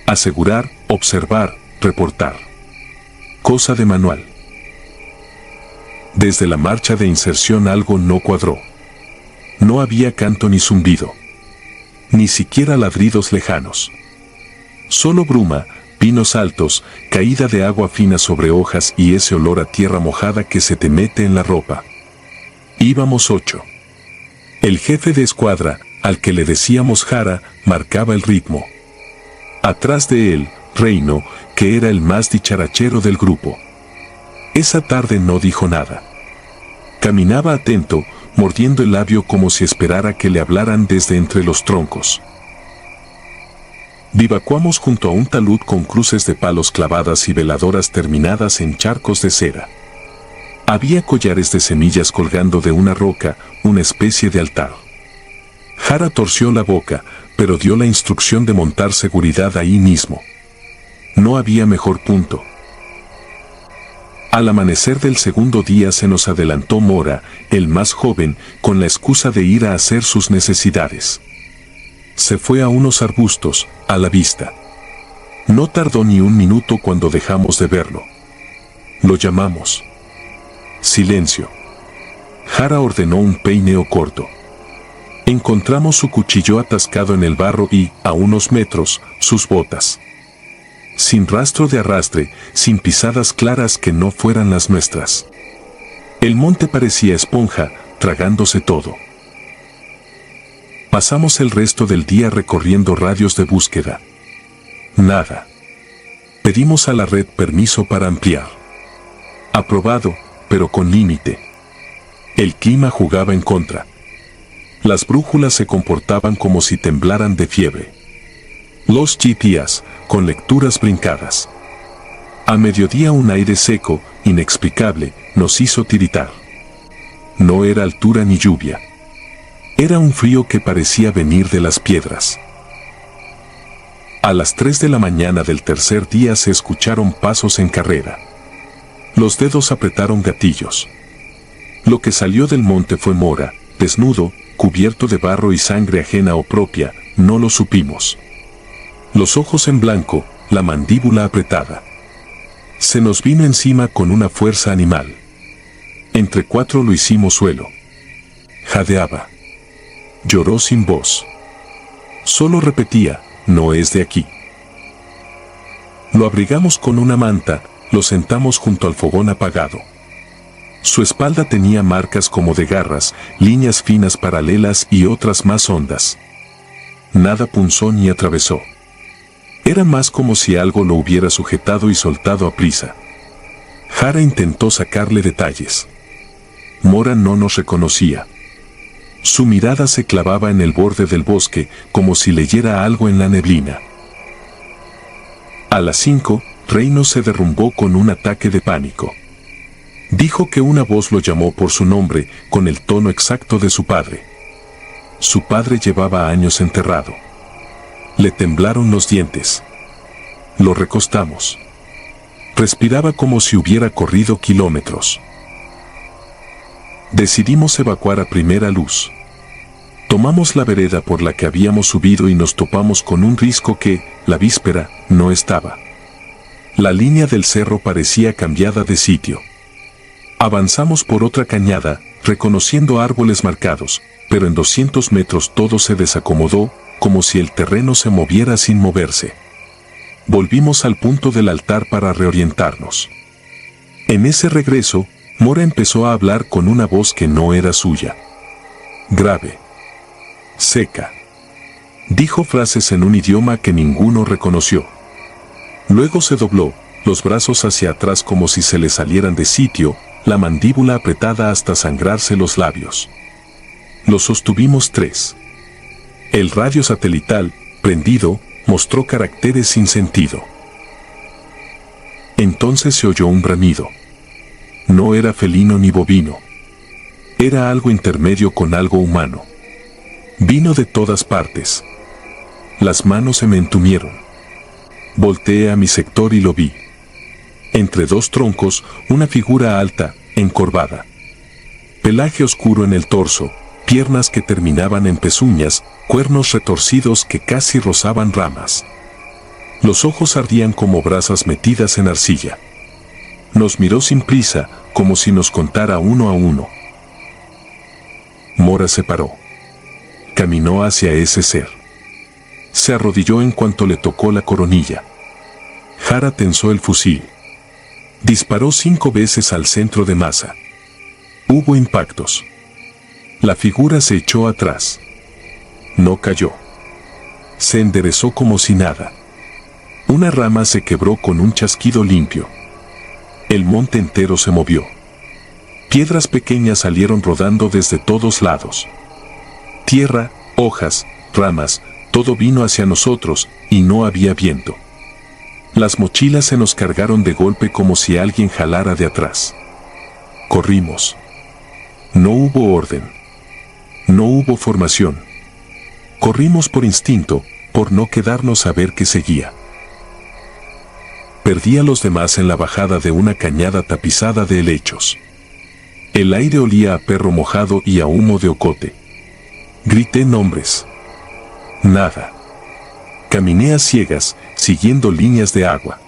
Speaker 1: Asegurar, observar, reportar. Cosa de manual. Desde la marcha de inserción algo no cuadró. No había canto ni zumbido. Ni siquiera ladridos lejanos. Solo bruma, pinos altos, caída de agua fina sobre hojas y ese olor a tierra mojada que se te mete en la ropa. Íbamos 8. El jefe de escuadra, al que le decíamos Jara, marcaba el ritmo. Atrás de él, Reino, que era el más dicharachero del grupo. Esa tarde no dijo nada. Caminaba atento, mordiendo el labio como si esperara que le hablaran desde entre los troncos. Vivacuamos junto a un talud con cruces de palos clavadas y veladoras terminadas en charcos de cera. Había collares de semillas colgando de una roca, una especie de altar. Jara torció la boca, pero dio la instrucción de montar seguridad ahí mismo. No había mejor punto. Al amanecer del segundo día se nos adelantó Mora, el más joven, con la excusa de ir a hacer sus necesidades. Se fue a unos arbustos, a la vista. No tardó ni un minuto cuando dejamos de verlo. Lo llamamos. Silencio. Jara ordenó un peineo corto. Encontramos su cuchillo atascado en el barro y, a unos metros, sus botas. Sin rastro de arrastre, sin pisadas claras que no fueran las nuestras. El monte parecía esponja, tragándose todo. Pasamos el resto del día recorriendo radios de búsqueda. Nada. Pedimos a la red permiso para ampliar. Aprobado, pero con límite. El clima jugaba en contra. Las brújulas se comportaban como si temblaran de fiebre. Los GPS, con lecturas brincadas. A mediodía un aire seco, inexplicable, nos hizo tiritar. No era altura ni lluvia. Era un frío que parecía venir de las piedras. A las 3 de la mañana del tercer día se escucharon pasos en carrera. Los dedos apretaron gatillos. Lo que salió del monte fue Mora, desnudo, cubierto de barro y sangre ajena o propia, no lo supimos. Los ojos en blanco, la mandíbula apretada. Se nos vino encima con una fuerza animal. Entre cuatro lo hicimos suelo. Jadeaba. Lloró sin voz. Solo repetía, no es de aquí. Lo abrigamos con una manta, lo sentamos junto al fogón apagado. Su espalda tenía marcas como de garras, líneas finas paralelas y otras más hondas. Nada punzó ni atravesó. Era más como si algo lo hubiera sujetado y soltado a prisa. Jara intentó sacarle detalles. Mora no nos reconocía. Su mirada se clavaba en el borde del bosque, como si leyera algo en la neblina. A las 5, Reino se derrumbó con un ataque de pánico. Dijo que una voz lo llamó por su nombre, con el tono exacto de su padre. Su padre llevaba años enterrado. Le temblaron los dientes. Lo recostamos. Respiraba como si hubiera corrido kilómetros. Decidimos evacuar a primera luz. Tomamos la vereda por la que habíamos subido y nos topamos con un risco que, la víspera, no estaba. La línea del cerro parecía cambiada de sitio. Avanzamos por otra cañada, reconociendo árboles marcados, pero en 200 metros todo se desacomodó, como si el terreno se moviera sin moverse. Volvimos al punto del altar para reorientarnos. En ese regreso, Mora empezó a hablar con una voz que no era suya. Grave. Seca. Dijo frases en un idioma que ninguno reconoció. Luego se dobló, los brazos hacia atrás como si se le salieran de sitio, la mandíbula apretada hasta sangrarse los labios. Lo sostuvimos 3. El radio satelital, prendido, mostró caracteres sin sentido. Entonces se oyó un bramido. No era felino ni bovino. Era algo intermedio con algo humano. Vino de todas partes. Las manos se me entumieron. Volteé a mi sector y lo vi. Entre dos troncos, una figura alta, encorvada. Pelaje oscuro en el torso, piernas que terminaban en pezuñas, cuernos retorcidos que casi rozaban ramas. Los ojos ardían como brasas metidas en arcilla. Nos miró sin prisa, como si nos contara uno a uno. Mora se paró. Caminó hacia ese ser. Se arrodilló en cuanto le tocó la coronilla. Jara tensó el fusil. Disparó 5 veces al centro de masa. Hubo impactos. La figura se echó atrás. No cayó. Se enderezó como si nada. Una rama se quebró con un chasquido limpio. El monte entero se movió. Piedras pequeñas salieron rodando desde todos lados. Tierra, hojas, ramas, todo vino hacia nosotros, y no había viento. Las mochilas se nos cargaron de golpe como si alguien jalara de atrás. Corrimos. No hubo orden. No hubo formación. Corrimos por instinto, por no quedarnos a ver qué seguía. Perdí a los demás en la bajada de una cañada tapizada de helechos. El aire olía a perro mojado y a humo de ocote. Grité nombres. Nada. Caminé a ciegas, siguiendo líneas de agua.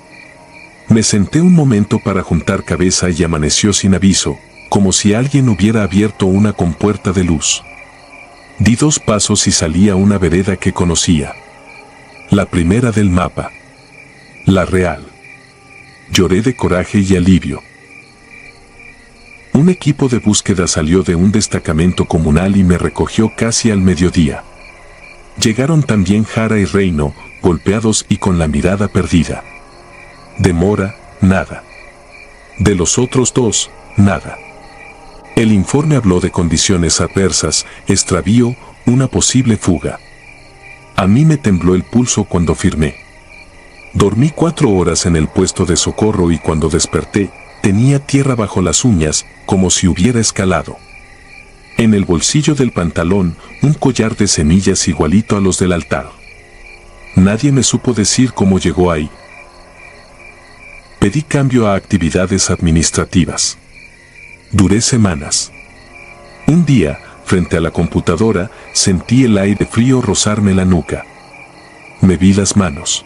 Speaker 1: Me senté un momento para juntar cabeza y amaneció sin aviso, como si alguien hubiera abierto una compuerta de luz. Di 2 pasos y salí a una vereda que conocía. La primera del mapa. La real. Lloré de coraje y alivio. Un equipo de búsqueda salió de un destacamento comunal y me recogió casi al mediodía. Llegaron también Jara y Reino, golpeados y con la mirada perdida. De Mora, nada. De los otros 2, nada. El informe habló de condiciones adversas, extravío, una posible fuga. A mí me tembló el pulso cuando firmé. Dormí 4 horas en el puesto de socorro y cuando desperté, tenía tierra bajo las uñas, como si hubiera escalado. En el bolsillo del pantalón, un collar de semillas igualito a los del altar. Nadie me supo decir cómo llegó ahí. Pedí cambio a actividades administrativas. Duré semanas. Un día, frente a la computadora, sentí el aire frío rozarme la nuca. Me vi las manos.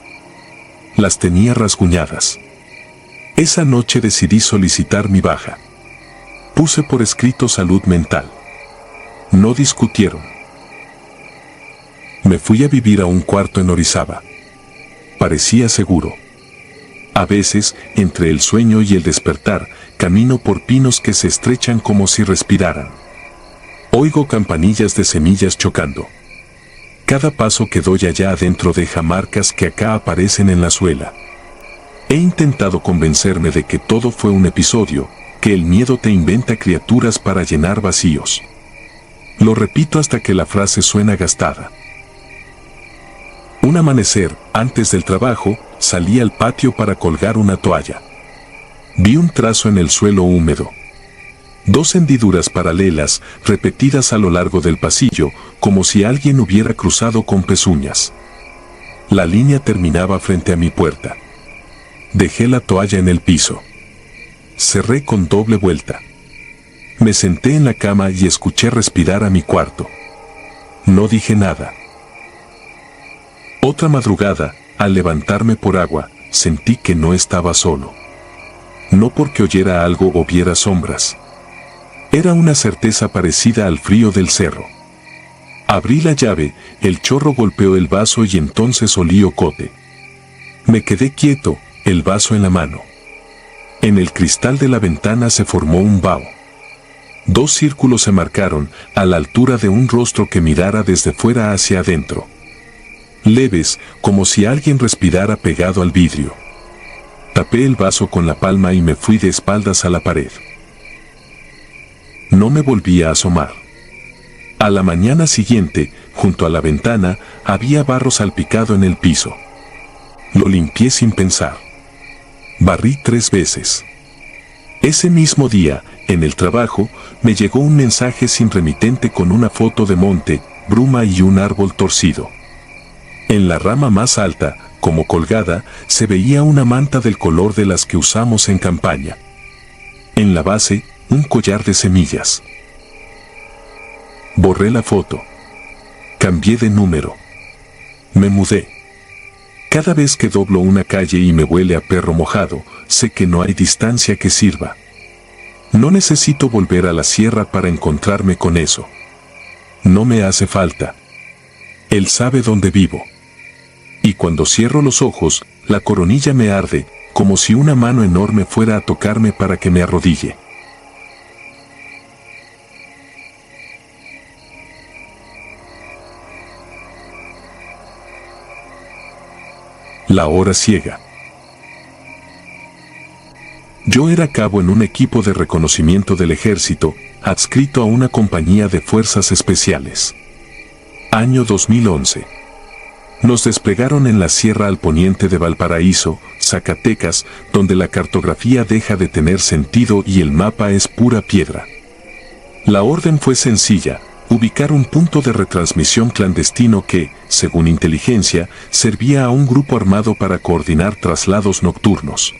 Speaker 1: Las tenía rasguñadas. Esa noche decidí solicitar mi baja. Puse por escrito salud mental. No discutieron. Me fui a vivir a un cuarto en Orizaba. Parecía seguro. A veces, entre el sueño y el despertar, camino por pinos que se estrechan como si respiraran. Oigo campanillas de semillas chocando. Cada paso que doy allá adentro deja marcas que acá aparecen en la suela. He intentado convencerme de que todo fue un episodio, que el miedo te inventa criaturas para llenar vacíos. Lo repito hasta que la frase suena gastada. Un amanecer, antes del trabajo, salí al patio para colgar una toalla. Vi un trazo en el suelo húmedo. 2 hendiduras paralelas, repetidas a lo largo del pasillo, como si alguien hubiera cruzado con pezuñas. La línea terminaba frente a mi puerta. Dejé la toalla en el piso. Cerré con doble vuelta. Me senté en la cama y escuché respirar a mi cuarto. No dije nada. Otra madrugada, al levantarme por agua, sentí que no estaba solo. No porque oyera algo o viera sombras. Era una certeza parecida al frío del cerro. Abrí la llave, el chorro golpeó el vaso y entonces olí ocote. Me quedé quieto, el vaso en la mano. En el cristal de la ventana se formó un vaho. 2 círculos se marcaron, a la altura de un rostro que mirara desde fuera hacia adentro. Leves, como si alguien respirara pegado al vidrio. Tapé el vaso con la palma y me fui de espaldas a la pared. No me volví a asomar. A la mañana siguiente, junto a la ventana, había barro salpicado en el piso. Lo limpié sin pensar. Barrí 3 veces. Ese mismo día, en el trabajo, me llegó un mensaje sin remitente con una foto de monte, bruma y un árbol torcido. En la rama más alta, como colgada, se veía una manta del color de las que usamos en campaña. En la base, un collar de semillas. Borré la foto. Cambié de número. Me mudé. Cada vez que doblo una calle y me huele a perro mojado, sé que no hay distancia que sirva. No necesito volver a la sierra para encontrarme con eso. No me hace falta. Él sabe dónde vivo. Y cuando cierro los ojos, la coronilla me arde, como si una mano enorme fuera a tocarme para que me arrodille. La hora ciega. Yo era cabo en un equipo de reconocimiento del ejército, adscrito a una compañía de fuerzas especiales. Año 2011. Nos desplegaron en la sierra al poniente de Valparaíso, Zacatecas, donde la cartografía deja de tener sentido y el mapa es pura piedra. La orden fue sencilla: ubicar un punto de retransmisión clandestino que, según inteligencia, servía a un grupo armado para coordinar traslados nocturnos.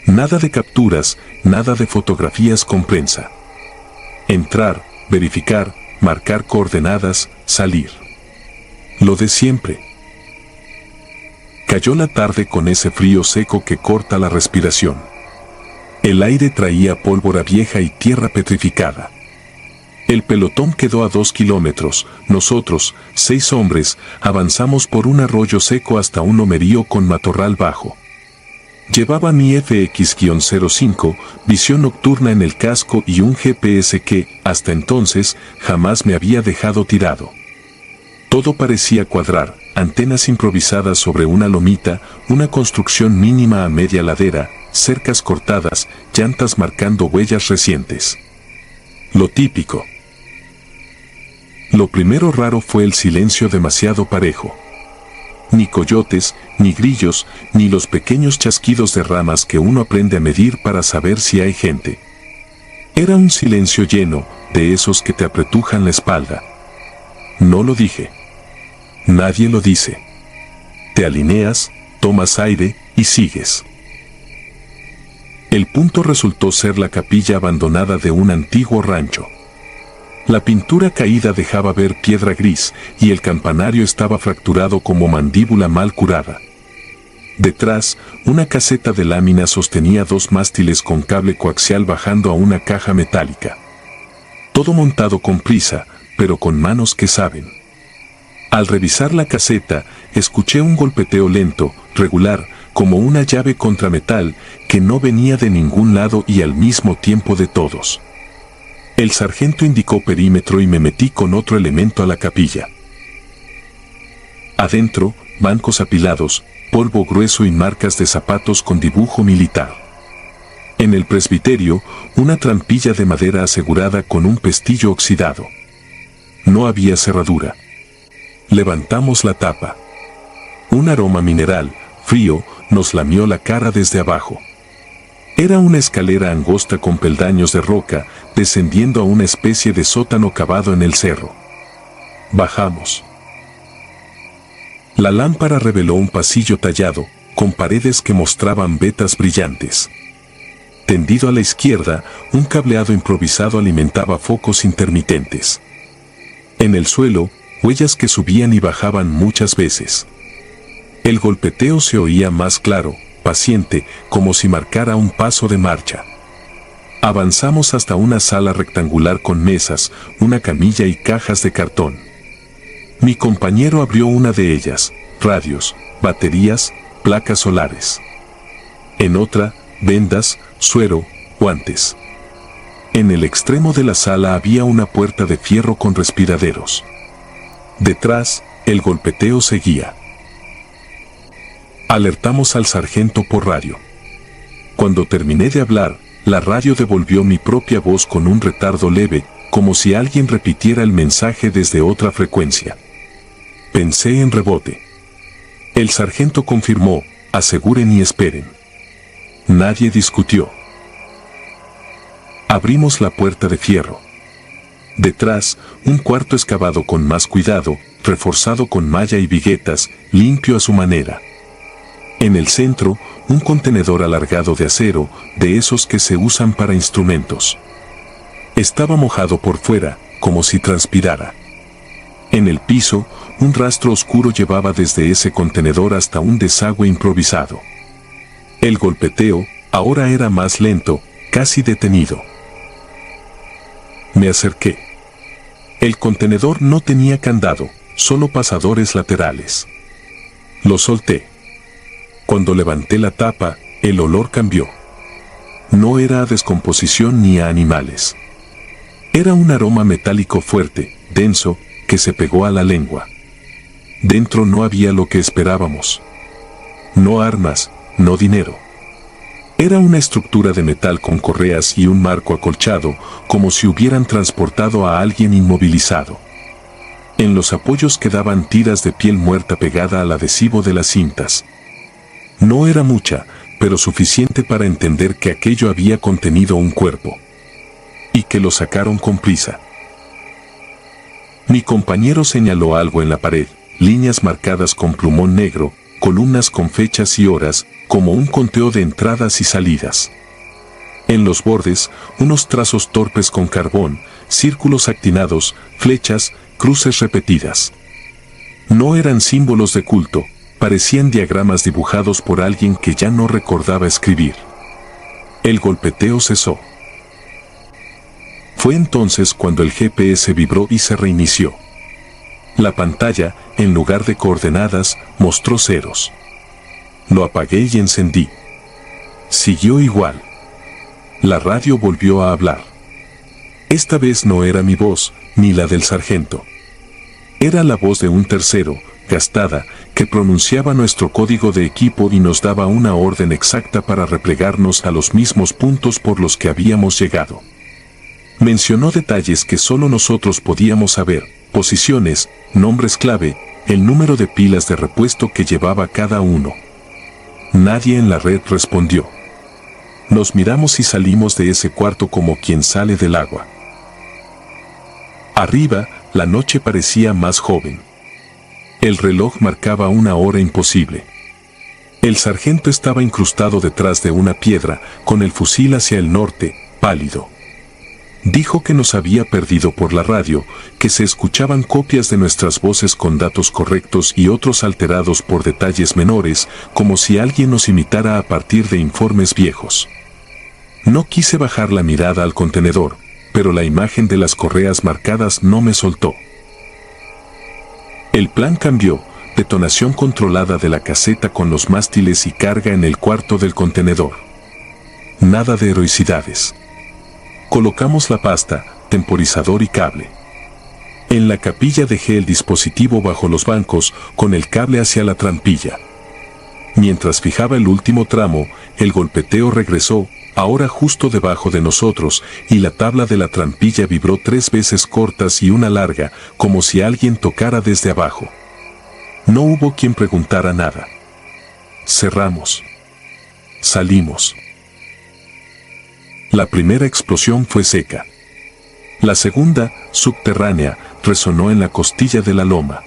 Speaker 1: Nada de capturas, nada de fotografías con prensa. Entrar, verificar, marcar coordenadas, salir. Lo de siempre. Cayó la tarde con ese frío seco que corta la respiración. El aire traía pólvora vieja y tierra petrificada. El pelotón quedó a 2 kilómetros. Nosotros, 6 hombres, avanzamos por un arroyo seco hasta un lomerío con matorral bajo. Llevaba mi FX-05, visión nocturna en el casco y un GPS que, hasta entonces, jamás me había dejado tirado. Todo parecía cuadrar: antenas improvisadas sobre una lomita, una construcción mínima a media ladera, cercas cortadas, llantas marcando huellas recientes. Lo típico. Lo primero raro fue el silencio demasiado parejo. Ni coyotes, ni grillos, ni los pequeños chasquidos de ramas que uno aprende a medir para saber si hay gente. Era un silencio lleno, de esos que te apretujan la espalda. No lo dije. Nadie lo dice. Te alineas, tomas aire y sigues. El punto resultó ser la capilla abandonada de un antiguo rancho. La pintura caída dejaba ver piedra gris y el campanario estaba fracturado como mandíbula mal curada. Detrás, una caseta de lámina sostenía 2 mástiles con cable coaxial bajando a una caja metálica. Todo montado con prisa, pero con manos que saben. Al revisar la caseta, escuché un golpeteo lento, regular, como una llave contra metal, que no venía de ningún lado y al mismo tiempo de todos. El sargento indicó perímetro y me metí con otro elemento a la capilla. Adentro, bancos apilados, polvo grueso y marcas de zapatos con dibujo militar. En el presbiterio, una trampilla de madera asegurada con un pestillo oxidado. No había cerradura. Levantamos la tapa. Un aroma mineral, frío, nos lamió la cara desde abajo. Era una escalera angosta con peldaños de roca, descendiendo a una especie de sótano cavado en el cerro. Bajamos. La lámpara reveló un pasillo tallado, con paredes que mostraban vetas brillantes. Tendido a la izquierda, un cableado improvisado alimentaba focos intermitentes. En el suelo, huellas que subían y bajaban muchas veces. El golpeteo se oía más claro, paciente, como si marcara un paso de marcha. Avanzamos hasta una sala rectangular con mesas, una camilla y cajas de cartón. Mi compañero abrió una de ellas: radios, baterías, placas solares. En otra, vendas, suero, guantes. En el extremo de la sala había una puerta de fierro con respiraderos. Detrás, el golpeteo seguía. Alertamos al sargento por radio. Cuando terminé de hablar, la radio devolvió mi propia voz con un retardo leve, como si alguien repitiera el mensaje desde otra frecuencia. Pensé en rebote. El sargento confirmó: aseguren y esperen. Nadie discutió. Abrimos la puerta de fierro. Detrás, un cuarto excavado con más cuidado, reforzado con malla y viguetas, limpio a su manera. En el centro, un contenedor alargado de acero, de esos que se usan para instrumentos. Estaba mojado por fuera, como si transpirara. En el piso, un rastro oscuro llevaba desde ese contenedor hasta un desagüe improvisado. El golpeteo, ahora era más lento, casi detenido. Me acerqué. El contenedor no tenía candado, solo pasadores laterales. Lo solté. Cuando levanté la tapa, el olor cambió. No era a descomposición ni a animales. Era un aroma metálico fuerte, denso, que se pegó a la lengua. Dentro no había lo que esperábamos. no armas, no dinero. Era una estructura de metal con correas y un marco acolchado, como si hubieran transportado a alguien inmovilizado. En los apoyos quedaban tiras de piel muerta pegada al adhesivo de las cintas. No era mucha, pero suficiente para entender que aquello había contenido un cuerpo. Y que lo sacaron con prisa. Mi compañero señaló algo en la pared, líneas marcadas con plumón negro, columnas con fechas y horas, como un conteo de entradas y salidas. En los bordes, unos trazos torpes con carbón, círculos actinados, flechas, cruces repetidas. No eran símbolos de culto, parecían diagramas dibujados por alguien que ya no recordaba escribir. El golpeteo cesó. Fue entonces cuando el GPS vibró y se reinició. La pantalla, en lugar de coordenadas, mostró ceros. Lo apagué y encendí. Siguió igual. La radio volvió a hablar. Esta vez no era mi voz, ni la del sargento. Era la voz de un tercero, gastada, que pronunciaba nuestro código de equipo y nos daba una orden exacta para replegarnos a los mismos puntos por los que habíamos llegado. Mencionó detalles que solo nosotros podíamos saber, posiciones, nombres clave, el número de pilas de repuesto que llevaba cada uno. Nadie en la red respondió. Nos miramos y salimos de ese cuarto como quien sale del agua. Arriba, la noche parecía más joven. El reloj marcaba una hora imposible. El sargento estaba incrustado detrás de una piedra, con el fusil hacia el norte, pálido. Dijo que nos había perdido por la radio, que se escuchaban copias de nuestras voces con datos correctos y otros alterados por detalles menores, como si alguien nos imitara a partir de informes viejos. No quise bajar la mirada al contenedor, pero la imagen de las correas marcadas no me soltó. El plan cambió, detonación controlada de la caseta con los mástiles y carga en el cuarto del contenedor. Nada de heroicidades. Colocamos la pasta, temporizador y cable. En la capilla dejé el dispositivo bajo los bancos, con el cable hacia la trampilla. Mientras fijaba el último tramo, el golpeteo regresó, ahora justo debajo de nosotros, y la tabla de la trampilla vibró 3 veces cortas y una larga, como si alguien tocara desde abajo. No hubo quien preguntara nada. Cerramos. Salimos. La primera explosión fue seca. La segunda, subterránea, resonó en la costilla de la loma.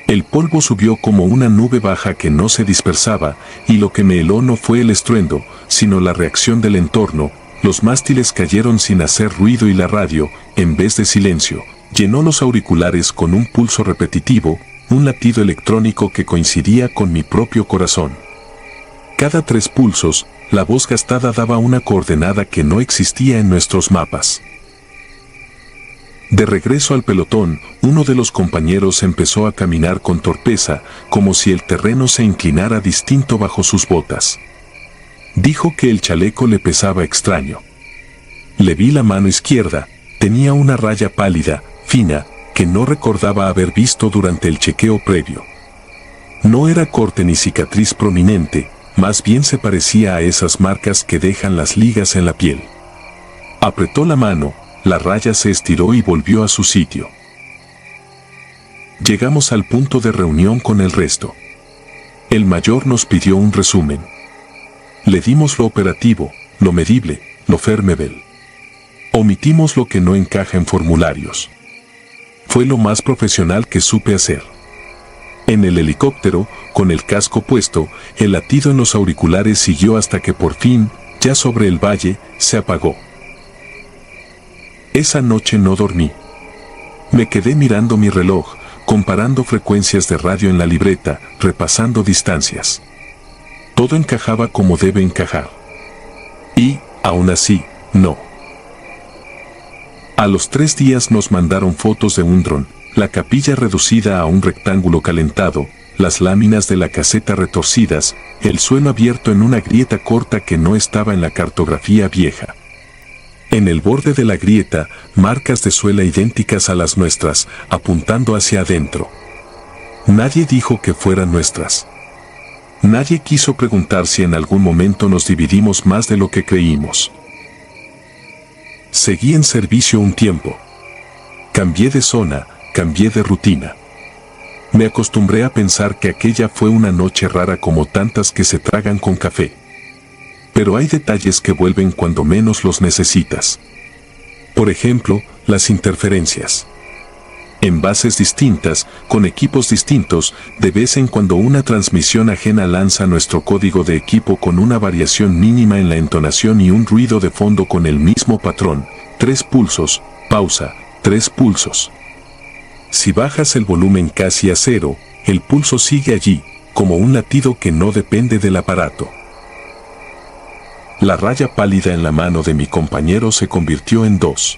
Speaker 1: El polvo subió como una nube baja que no se dispersaba, y lo que me heló no fue el estruendo, sino la reacción del entorno. Los mástiles cayeron sin hacer ruido y la radio, en vez de silencio, llenó los auriculares con un pulso repetitivo, un latido electrónico que coincidía con mi propio corazón. Cada 3 pulsos, la voz gastada daba una coordenada que no existía en nuestros mapas. De regreso al pelotón, uno de los compañeros empezó a caminar con torpeza, como si el terreno se inclinara distinto bajo sus botas. Dijo que el chaleco le pesaba extraño. Le vi la mano izquierda, tenía una raya pálida, fina, que no recordaba haber visto durante el chequeo previo. No era corte ni cicatriz prominente, más bien se parecía a esas marcas que dejan las ligas en la piel. Apretó la mano, la raya se estiró y volvió a su sitio. Llegamos al punto de reunión con el resto. El mayor nos pidió un resumen. Le dimos lo operativo, lo medible, lo fermable. Omitimos lo que no encaja en formularios. Fue lo más profesional que supe hacer. En el helicóptero, con el casco puesto, el latido en los auriculares siguió hasta que por fin, ya sobre el valle, se apagó. Esa noche no dormí. Me quedé mirando mi reloj, comparando frecuencias de radio en la libreta, repasando distancias. Todo encajaba como debe encajar. Y, aún así, no. A los 3 días nos mandaron fotos de un dron, la capilla reducida a un rectángulo calentado, las láminas de la caseta retorcidas, el suelo abierto en una grieta corta que no estaba en la cartografía vieja. En el borde de la grieta, marcas de suela idénticas a las nuestras, apuntando hacia adentro. Nadie dijo que fueran nuestras. Nadie quiso preguntar si en algún momento nos dividimos más de lo que creímos. Seguí en servicio un tiempo. Cambié de zona, cambié de rutina. Me acostumbré a pensar que aquella fue una noche rara como tantas que se tragan con café. Pero hay detalles que vuelven cuando menos los necesitas. Por ejemplo, las interferencias. En bases distintas, con equipos distintos, de vez en cuando una transmisión ajena lanza nuestro código de equipo con una variación mínima en la entonación y un ruido de fondo con el mismo patrón: 3 pulsos, pausa, 3 pulsos. Si bajas el volumen casi a cero, el pulso sigue allí, como un latido que no depende del aparato. La raya pálida en la mano de mi compañero se convirtió en 2.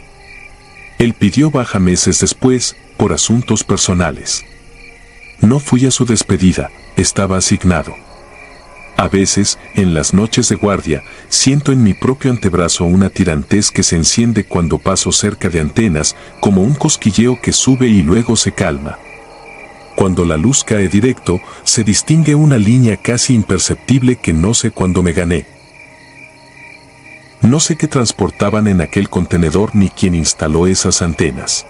Speaker 1: Él pidió baja meses después, por asuntos personales. No fui a su despedida, estaba asignado. A veces, en las noches de guardia, siento en mi propio antebrazo una tirantez que se enciende cuando paso cerca de antenas, como un cosquilleo que sube y luego se calma. Cuando la luz cae directo, se distingue una línea casi imperceptible que no sé cuándo me gané. No sé qué transportaban en aquel contenedor ni quién instaló esas antenas.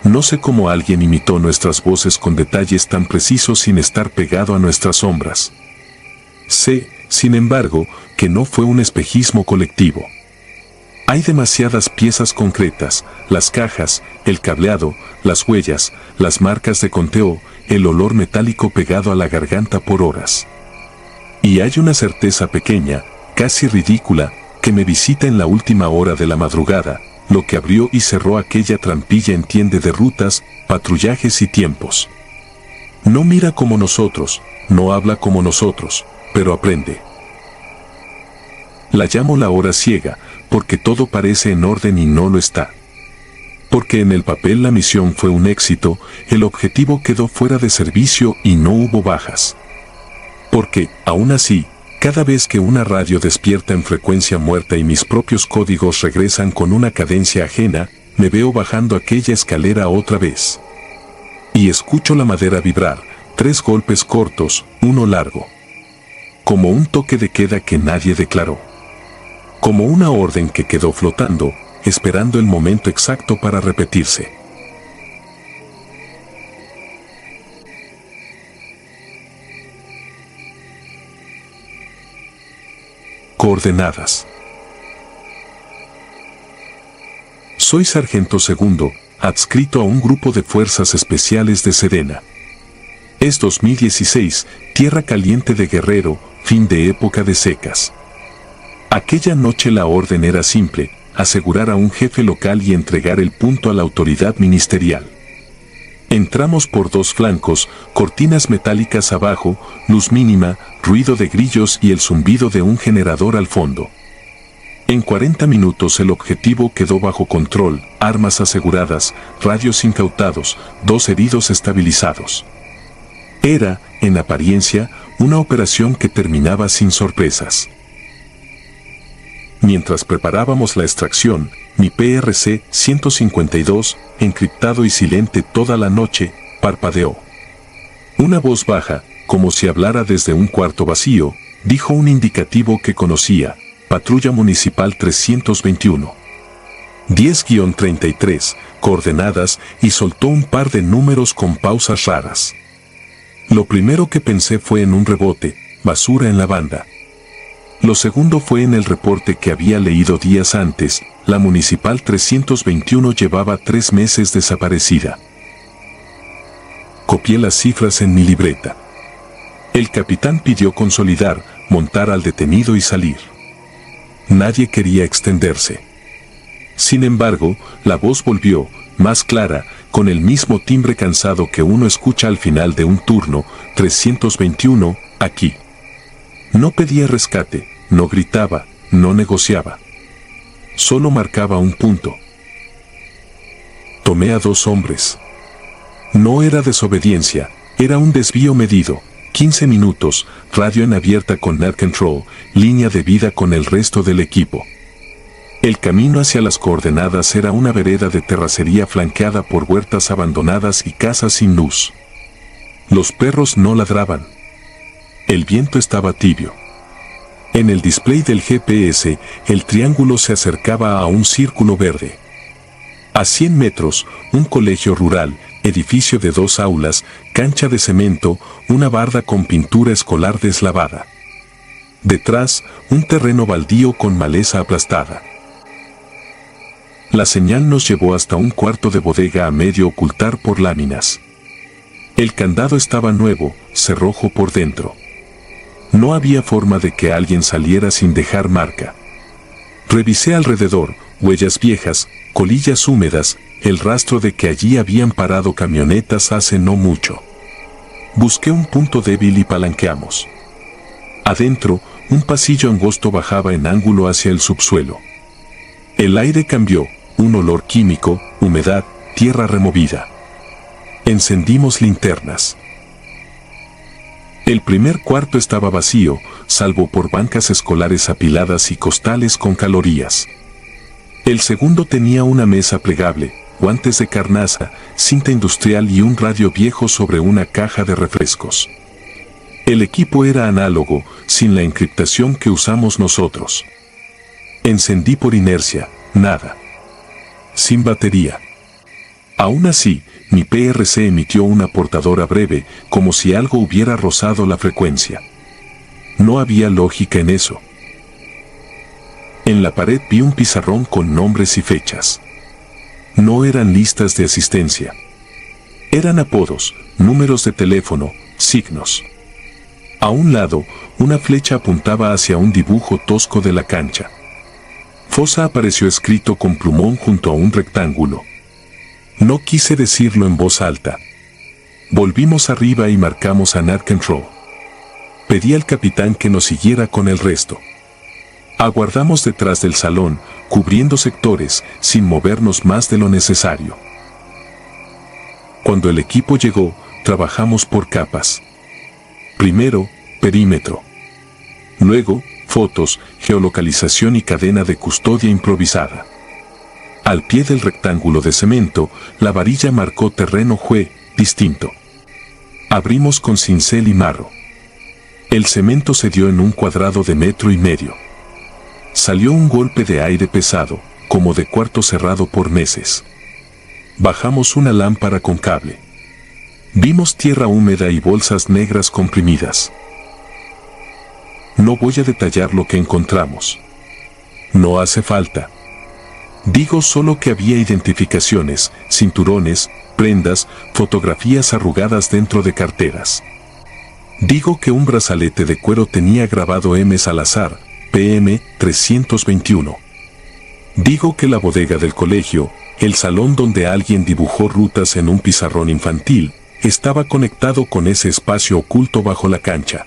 Speaker 1: No sé cómo alguien imitó nuestras voces con detalles tan precisos sin estar pegado a nuestras sombras. Sé, sin embargo, que no fue un espejismo colectivo. Hay demasiadas piezas concretas, las cajas, el cableado, las huellas, las marcas de conteo, el olor metálico pegado a la garganta por horas. Y hay una certeza pequeña, casi ridícula, que me visita en la última hora de la madrugada. Lo que abrió y cerró aquella trampilla entiende de rutas, patrullajes y tiempos. No mira como nosotros, no habla como nosotros, pero aprende. La llamo la hora ciega, porque todo parece en orden y no lo está. Porque en el papel la misión fue un éxito, el objetivo quedó fuera de servicio y no hubo bajas. Porque, aún así, cada vez que una radio despierta en frecuencia muerta y mis propios códigos regresan con una cadencia ajena, me veo bajando aquella escalera otra vez. Y escucho la madera vibrar, 3 golpes cortos, uno largo. Como un toque de queda que nadie declaró. Como una orden que quedó flotando, esperando el momento exacto para repetirse. Coordenadas. Soy sargento segundo, adscrito a un grupo de fuerzas especiales de Sedena. Es 2016, tierra caliente de Guerrero, fin de época de secas. Aquella noche la orden era simple: asegurar a un jefe local y entregar el punto a la autoridad ministerial. Entramos por 2 flancos, cortinas metálicas abajo, luz mínima, ruido de grillos y el zumbido de un generador al fondo. En 40 minutos el objetivo quedó bajo control, armas aseguradas, radios incautados, 2 heridos estabilizados. Era, en apariencia, una operación que terminaba sin sorpresas. Mientras preparábamos la extracción, mi PRC-152, encriptado y silente toda la noche, parpadeó. Una voz baja, como si hablara desde un cuarto vacío, dijo un indicativo que conocía: Patrulla Municipal 321. 10-33, coordenadas, y soltó un par de números con pausas raras. Lo primero que pensé fue en un rebote, basura en la banda. Lo segundo fue en el reporte que había leído días antes: la Municipal 321 llevaba 3 meses desaparecida. Copié las cifras en mi libreta. El capitán pidió consolidar, montar al detenido y salir. Nadie quería extenderse. Sin embargo, la voz volvió, más clara, con el mismo timbre cansado que uno escucha al final de un turno: 321, aquí. No pedía rescate, no gritaba, no negociaba. Solo marcaba un punto. Tomé a 2 hombres. No era desobediencia, era un desvío medido. 15 minutos, radio en abierta con Net Control, línea de vida con el resto del equipo. El camino hacia las coordenadas era una vereda de terracería flanqueada por huertas abandonadas y casas sin luz. Los perros no ladraban. El viento estaba tibio. En el display del GPS, el triángulo se acercaba a un círculo verde. A 100 metros, un colegio rural, edificio de 2 aulas, cancha de cemento, una barda con pintura escolar deslavada. Detrás, un terreno baldío con maleza aplastada. La señal nos llevó hasta un cuarto de bodega a medio ocultar por láminas. El candado estaba nuevo, cerrojo por dentro. No había forma de que alguien saliera sin dejar marca. Revisé alrededor, huellas viejas, colillas húmedas, el rastro de que allí habían parado camionetas hace no mucho. Busqué un punto débil y palanqueamos. Adentro, un pasillo angosto bajaba en ángulo hacia el subsuelo. El aire cambió, un olor químico, humedad, tierra removida. Encendimos linternas. El primer cuarto estaba vacío, salvo por bancas escolares apiladas y costales con calorías. El segundo tenía una mesa plegable, guantes de carnaza, cinta industrial y un radio viejo sobre una caja de refrescos. El equipo era análogo, sin la encriptación que usamos nosotros. Encendí por inercia, nada. Sin batería. Aún así, mi PRC emitió una portadora breve, como si algo hubiera rozado la frecuencia. No había lógica en eso. En la pared vi un pizarrón con nombres y fechas. No eran listas de asistencia. Eran apodos, números de teléfono, signos. A un lado, una flecha apuntaba hacia un dibujo tosco de la cancha. Fosa apareció escrito con plumón junto a un rectángulo. No quise decirlo en voz alta. Volvimos arriba y marcamos a Narkenrow. Pedí al capitán que nos siguiera con el resto. Aguardamos detrás del salón, cubriendo sectores, sin movernos más de lo necesario. Cuando el equipo llegó, trabajamos por capas. Primero, perímetro. Luego, fotos, geolocalización y cadena de custodia improvisada. Al pie del rectángulo de cemento, la varilla marcó terreno distinto. Abrimos con cincel y marro. El cemento se dio en un cuadrado de 1,5 metros. Salió un golpe de aire pesado, como de cuarto cerrado por meses. Bajamos una lámpara con cable. Vimos tierra húmeda y bolsas negras comprimidas. No voy a detallar lo que encontramos. No hace falta. Digo solo que había identificaciones, cinturones, prendas, fotografías arrugadas dentro de carteras. Digo que un brazalete de cuero tenía grabado M. Salazar, PM 321. Digo que la bodega del colegio, el salón donde alguien dibujó rutas en un pizarrón infantil, estaba conectado con ese espacio oculto bajo la cancha.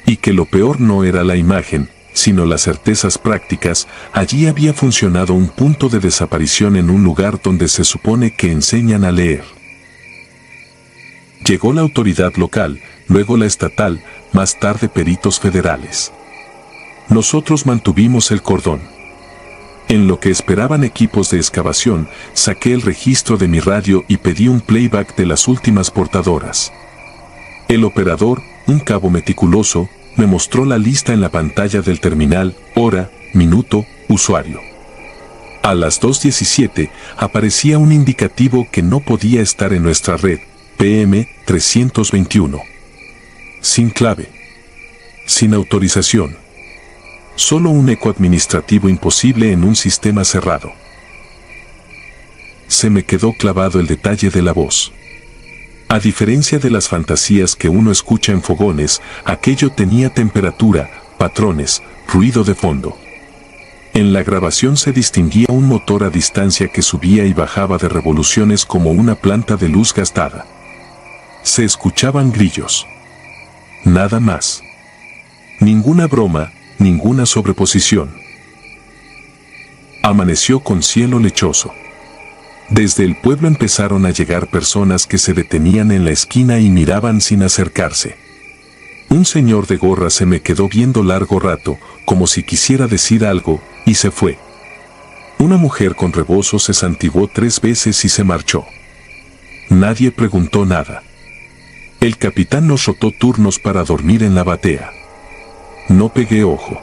Speaker 1: Y que lo peor no era la imagen, sino las certezas prácticas. Allí había funcionado un punto de desaparición en un lugar donde se supone que enseñan a leer. Llegó la autoridad local, luego la estatal, más tarde peritos federales. Nosotros mantuvimos el cordón. En lo que esperaban equipos de excavación, saqué el registro de mi radio y pedí un playback de las últimas portadoras. El operador, un cabo meticuloso, me mostró la lista en la pantalla del terminal, hora, minuto, usuario. A las 2:17 aparecía un indicativo que no podía estar en nuestra red, PM 321. Sin clave. Sin autorización. Solo un eco administrativo imposible en un sistema cerrado. Se me quedó clavado el detalle de la voz. A diferencia de las fantasías que uno escucha en fogones, aquello tenía temperatura, patrones, ruido de fondo. En la grabación se distinguía un motor a distancia que subía y bajaba de revoluciones como una planta de luz gastada. Se escuchaban grillos. Nada más. Ninguna broma, ninguna sobreposición. Amaneció con cielo lechoso. Desde el pueblo empezaron a llegar personas que se detenían en la esquina y miraban sin acercarse. Un señor de gorra se me quedó viendo largo rato, como si quisiera decir algo, y se fue. Una mujer con rebozo se santiguó 3 veces y se marchó. Nadie preguntó nada. El capitán nos rotó turnos para dormir en la batea. No pegué ojo.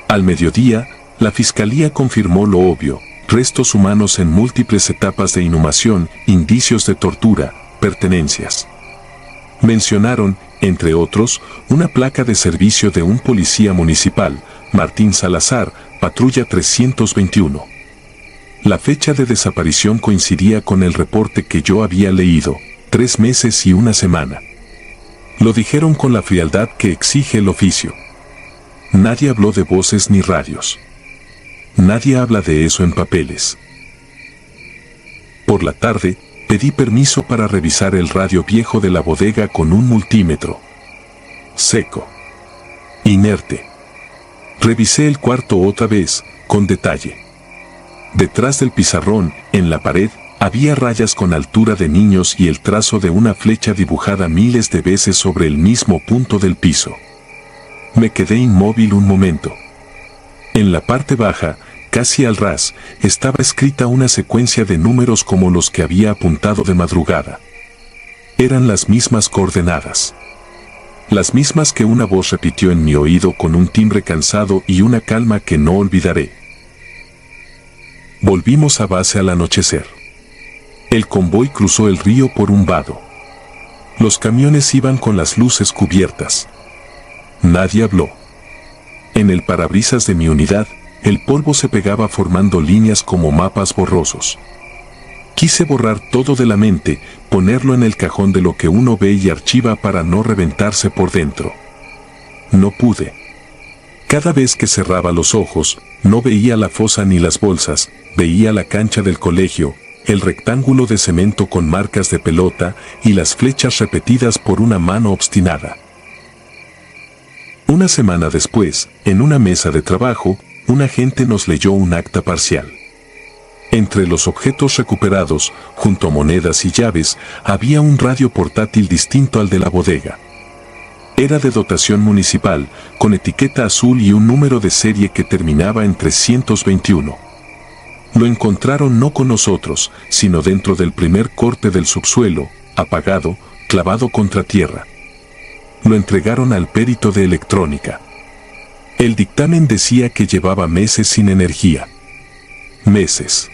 Speaker 1: Al mediodía, la fiscalía confirmó lo obvio: restos humanos en múltiples etapas de inhumación, indicios de tortura, pertenencias. Mencionaron, entre otros, una placa de servicio de un policía municipal, Martín Salazar, patrulla 321. La fecha de desaparición coincidía con el reporte que yo había leído, 3 meses y 1 semana. Lo dijeron con la frialdad que exige el oficio. Nadie habló de voces ni radios. Nadie habla de eso en papeles. Por la tarde, pedí permiso para revisar el radio viejo de la bodega con un multímetro. Seco. Inerte. Revisé el cuarto otra vez, con detalle. Detrás del pizarrón, en la pared, había rayas con altura de niños y el trazo de una flecha dibujada miles de veces sobre el mismo punto del piso. Me quedé inmóvil un momento. En la parte baja, casi al ras, estaba escrita una secuencia de números como los que había apuntado de madrugada. Eran las mismas coordenadas. Las mismas que una voz repitió en mi oído con un timbre cansado y una calma que no olvidaré. Volvimos a base al anochecer. El convoy cruzó el río por un vado. Los camiones iban con las luces cubiertas. Nadie habló. En el parabrisas de mi unidad, el polvo se pegaba formando líneas como mapas borrosos. Quise borrar todo de la mente, ponerlo en el cajón de lo que uno ve y archiva para no reventarse por dentro. No pude. Cada vez que cerraba los ojos, no veía la fosa ni las bolsas, veía la cancha del colegio, el rectángulo de cemento con marcas de pelota y las flechas repetidas por una mano obstinada. Una semana después, en una mesa de trabajo, un agente nos leyó un acta parcial. Entre los objetos recuperados, junto a monedas y llaves, había un radio portátil distinto al de la bodega. Era de dotación municipal, con etiqueta azul y un número de serie que terminaba en 321. Lo encontraron no con nosotros, sino dentro del primer corte del subsuelo, apagado, clavado contra tierra. Lo entregaron al perito de electrónica. El dictamen decía que llevaba meses sin energía. Meses.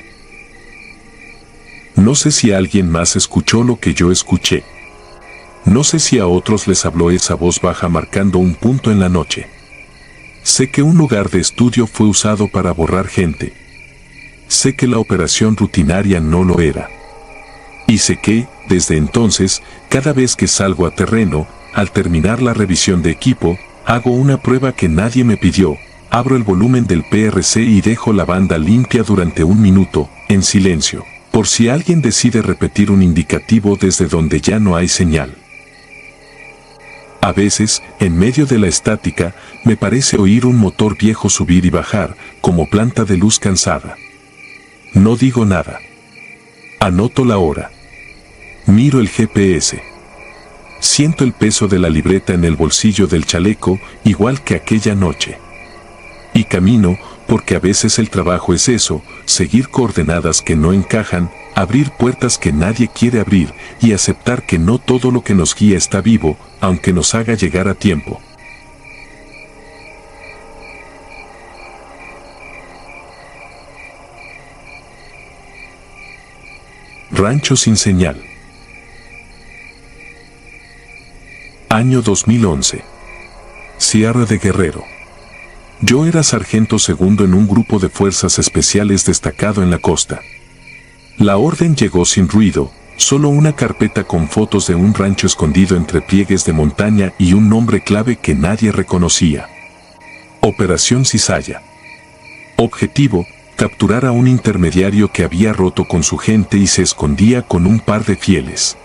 Speaker 1: No sé si alguien más escuchó lo que yo escuché. No sé si a otros les habló esa voz baja marcando un punto en la noche. Sé que un lugar de estudio fue usado para borrar gente. Sé que la operación rutinaria no lo era. Y sé que, desde entonces, cada vez que salgo a terreno, al terminar la revisión de equipo, hago una prueba que nadie me pidió, abro el volumen del PRC y dejo la banda limpia durante 1 minuto, en silencio, por si alguien decide repetir un indicativo desde donde ya no hay señal. A veces, en medio de la estática, me parece oír un motor viejo subir y bajar, como planta de luz cansada. No digo nada. Anoto la hora. Miro el GPS. Siento el peso de la libreta en el bolsillo del chaleco, igual que aquella noche. Y camino, porque a veces el trabajo es eso, seguir coordenadas que no encajan, abrir puertas que nadie quiere abrir, y aceptar que no todo lo que nos guía está vivo, aunque nos haga llegar a tiempo. Rancho sin señal. Año 2011. Sierra de Guerrero. Yo era sargento segundo en un grupo de fuerzas especiales destacado en la costa. La orden llegó sin ruido, solo una carpeta con fotos de un rancho escondido entre pliegues de montaña y un nombre clave que nadie reconocía. Operación Cizalla. Objetivo: capturar a un intermediario que había roto con su gente y se escondía con un par de fieles.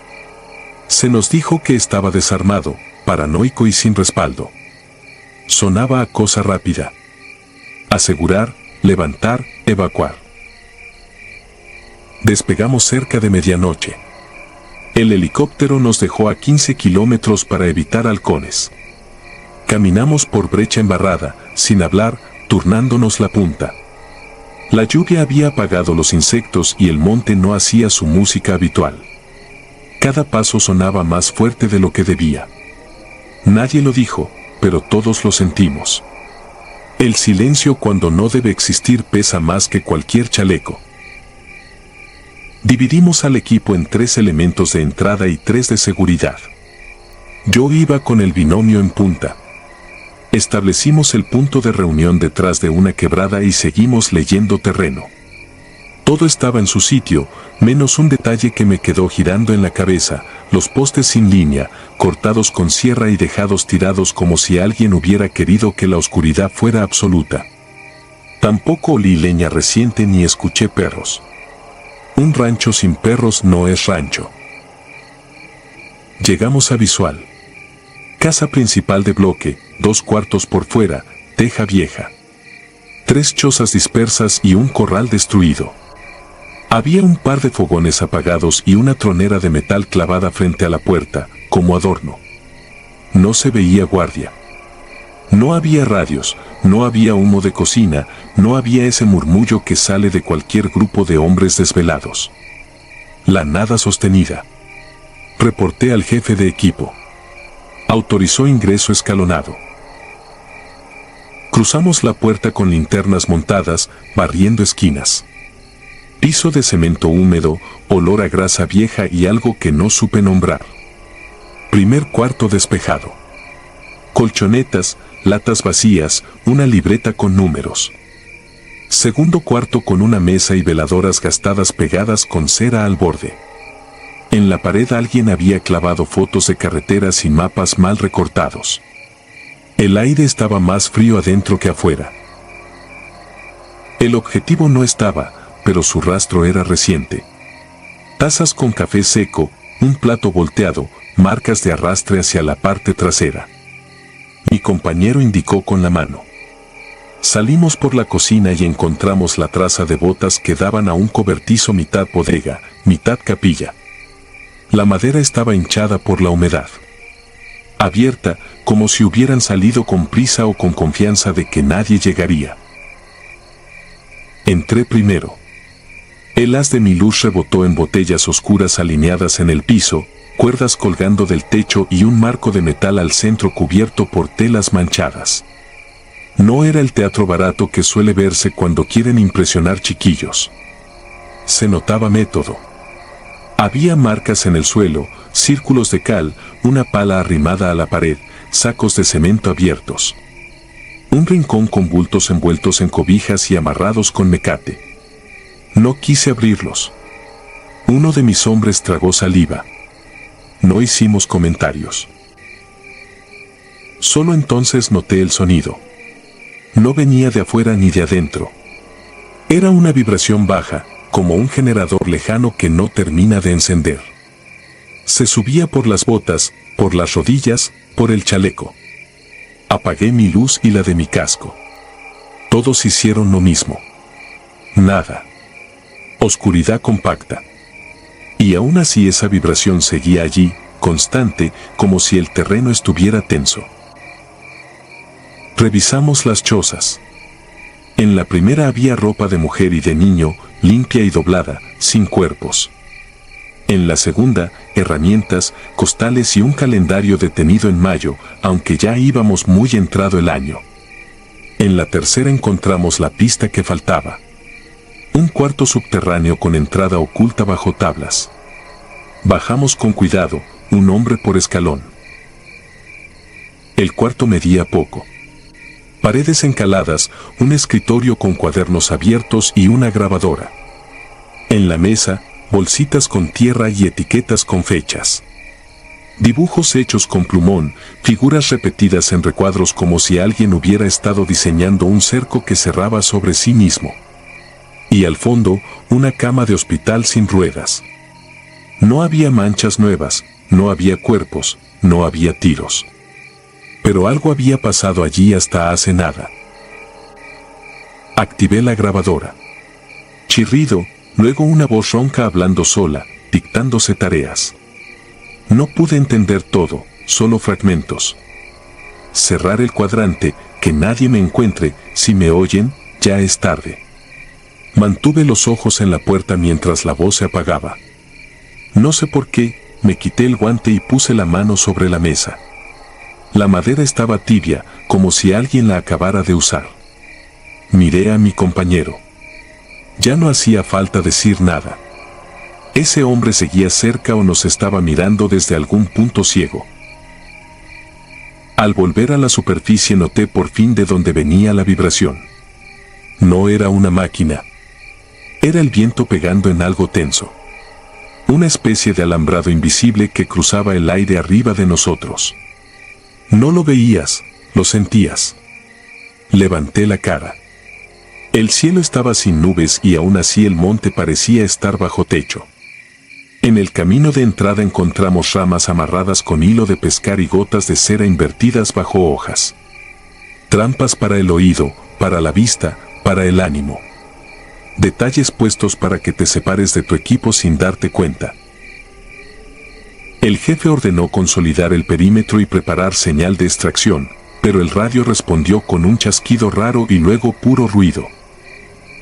Speaker 1: Se nos dijo que estaba desarmado, paranoico y sin respaldo. Sonaba a cosa rápida. Asegurar, levantar, evacuar. Despegamos cerca de medianoche. El helicóptero nos dejó a 15 kilómetros para evitar halcones. Caminamos por brecha embarrada, sin hablar, turnándonos la punta. La lluvia había apagado los insectos y el monte no hacía su música habitual. Cada paso sonaba más fuerte de lo que debía. Nadie lo dijo, pero todos lo sentimos. El silencio cuando no debe existir pesa más que cualquier chaleco. Dividimos al equipo en 3 elementos de entrada y 3 de seguridad. Yo iba con el binomio en punta. Establecimos el punto de reunión detrás de una quebrada y seguimos leyendo terreno. Todo estaba en su sitio, menos un detalle que me quedó girando en la cabeza: los postes sin línea, cortados con sierra y dejados tirados como si alguien hubiera querido que la oscuridad fuera absoluta. Tampoco olí leña reciente ni escuché perros. Un rancho sin perros no es rancho. Llegamos a Visual. Casa principal de bloque, 2 cuartos por fuera, teja vieja. 3 chozas dispersas y un corral destruido. Había un par de fogones apagados y una tronera de metal clavada frente a la puerta, como adorno. No se veía guardia. No había radios, no había humo de cocina, no había ese murmullo que sale de cualquier grupo de hombres desvelados. La nada sostenida. Reporté al jefe de equipo. Autorizó ingreso escalonado. Cruzamos la puerta con linternas montadas, barriendo esquinas. Piso de cemento húmedo, olor a grasa vieja y algo que no supe nombrar. Primer cuarto despejado. Colchonetas, latas vacías, una libreta con números. Segundo cuarto con una mesa y veladoras gastadas pegadas con cera al borde. En la pared alguien había clavado fotos de carreteras y mapas mal recortados. El aire estaba más frío adentro que afuera. El objetivo no estaba, pero su rastro era reciente. Tazas con café seco, un plato volteado, marcas de arrastre hacia la parte trasera. Mi compañero indicó con la mano. Salimos por la cocina y encontramos la traza de botas que daban a un cobertizo mitad bodega, mitad capilla. La madera estaba hinchada por la humedad. Abierta, como si hubieran salido con prisa o con confianza de que nadie llegaría. Entré primero. El haz de mi luz rebotó en botellas oscuras alineadas en el piso, cuerdas colgando del techo y un marco de metal al centro cubierto por telas manchadas. No era el teatro barato que suele verse cuando quieren impresionar chiquillos. Se notaba método. Había marcas en el suelo, círculos de cal, una pala arrimada a la pared, sacos de cemento abiertos. Un rincón con bultos envueltos en cobijas y amarrados con mecate. No quise abrirlos. Uno de mis hombres tragó saliva. No hicimos comentarios. Solo entonces noté el sonido. No venía de afuera ni de adentro. Era una vibración baja, como un generador lejano que no termina de encender. Se subía por las botas, por las rodillas, por el chaleco. Apagué mi luz y la de mi casco. Todos hicieron lo mismo. Nada. Oscuridad compacta. Y aún así esa vibración seguía allí, constante, como si el terreno estuviera tenso. Revisamos las chozas. En la primera había ropa de mujer y de niño, limpia y doblada, sin cuerpos. En la segunda, herramientas, costales y un calendario detenido en mayo, aunque ya íbamos muy entrado el año. En la tercera encontramos la pista que faltaba. Un cuarto subterráneo con entrada oculta bajo tablas. Bajamos con cuidado, un hombre por escalón. El cuarto medía poco. Paredes encaladas, un escritorio con cuadernos abiertos y una grabadora. En la mesa, bolsitas con tierra y etiquetas con fechas. Dibujos hechos con plumón, figuras repetidas en recuadros como si alguien hubiera estado diseñando un cerco que cerraba sobre sí mismo. Y al fondo, una cama de hospital sin ruedas. No había manchas nuevas, no había cuerpos, no había tiros. Pero algo había pasado allí hasta hace nada. Activé la grabadora. Chirrido, luego una voz ronca hablando sola, dictándose tareas. No pude entender todo, solo fragmentos. Cerrar el cuadrante, que nadie me encuentre, si me oyen, ya es tarde. Mantuve los ojos en la puerta mientras la voz se apagaba. No sé por qué, Me quité el guante y puse la mano sobre la mesa. La madera estaba tibia, como si alguien la acabara de usar. Miré a mi compañero. Ya no hacía falta decir nada. Ese hombre seguía cerca o nos estaba mirando desde algún punto ciego. Al volver a la superficie noté por fin de dónde venía la vibración. No era una máquina. Era el viento pegando en algo tenso. Una especie de alambrado invisible que cruzaba el aire arriba de nosotros. No lo veías, lo sentías. Levanté la cara. El cielo estaba sin nubes y aún así el monte parecía estar bajo techo. En el camino de entrada encontramos ramas amarradas con hilo de pescar y gotas de cera invertidas bajo hojas. Trampas para el oído, para la vista, para el ánimo. Detalles puestos para que te separes de tu equipo sin darte cuenta. El jefe ordenó consolidar el perímetro y preparar señal de extracción, pero el radio respondió con un chasquido raro y luego puro ruido.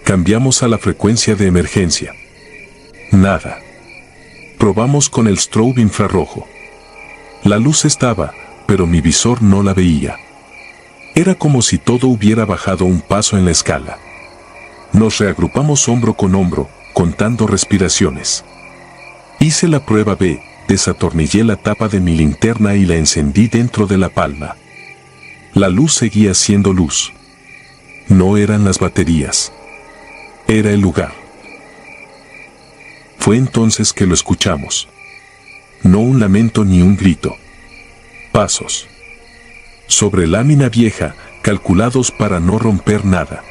Speaker 1: Cambiamos a la frecuencia de emergencia. Nada. Probamos con el strobe infrarrojo. La luz estaba, pero mi visor no la veía. Era como si todo hubiera bajado un paso en la escala. Nos reagrupamos hombro con hombro, contando respiraciones. Hice la prueba B, desatornillé la tapa de mi linterna y la encendí dentro de la palma. La luz seguía siendo luz. No eran las baterías. Era el lugar. Fue entonces que lo escuchamos. No un lamento ni un grito. Pasos. Sobre lámina vieja, calculados para no romper nada.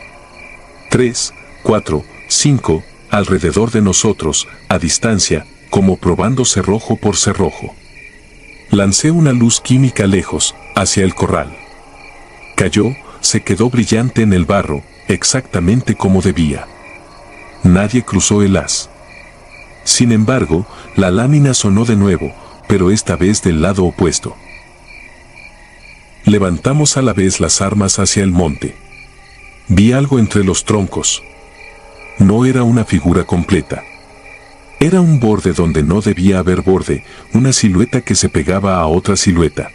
Speaker 1: 3, 4, 5, alrededor de nosotros, a distancia, como probando cerrojo por cerrojo. Lancé una luz química lejos, hacia el corral. Cayó, se quedó brillante en el barro, exactamente como debía. Nadie cruzó el haz. Sin embargo, la lámina sonó de nuevo, pero esta vez del lado opuesto. Levantamos a la vez las armas hacia el monte. Vi algo entre los troncos. No era una figura completa. Era un borde donde no debía haber borde, una silueta que se pegaba a otra silueta.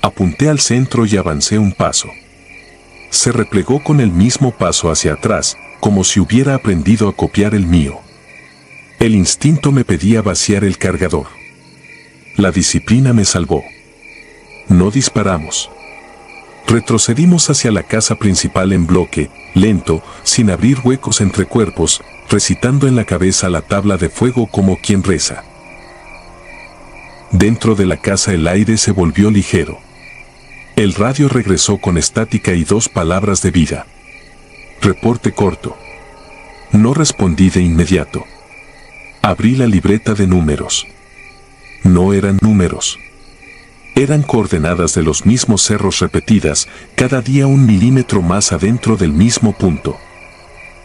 Speaker 1: Apunté al centro y avancé un paso. Se replegó con el mismo paso hacia atrás, como si hubiera aprendido a copiar el mío. El instinto me pedía vaciar el cargador. La disciplina me salvó. No disparamos. Retrocedimos hacia la casa principal en bloque, lento, sin abrir huecos entre cuerpos, recitando en la cabeza la tabla de fuego como quien reza. Dentro de la casa el aire se volvió ligero. El radio regresó con estática y 2 palabras de vida. Reporte corto. No respondí de inmediato. Abrí la libreta de números. No eran números. Eran coordenadas de los mismos cerros repetidas, cada día 1 milímetro más adentro del mismo punto.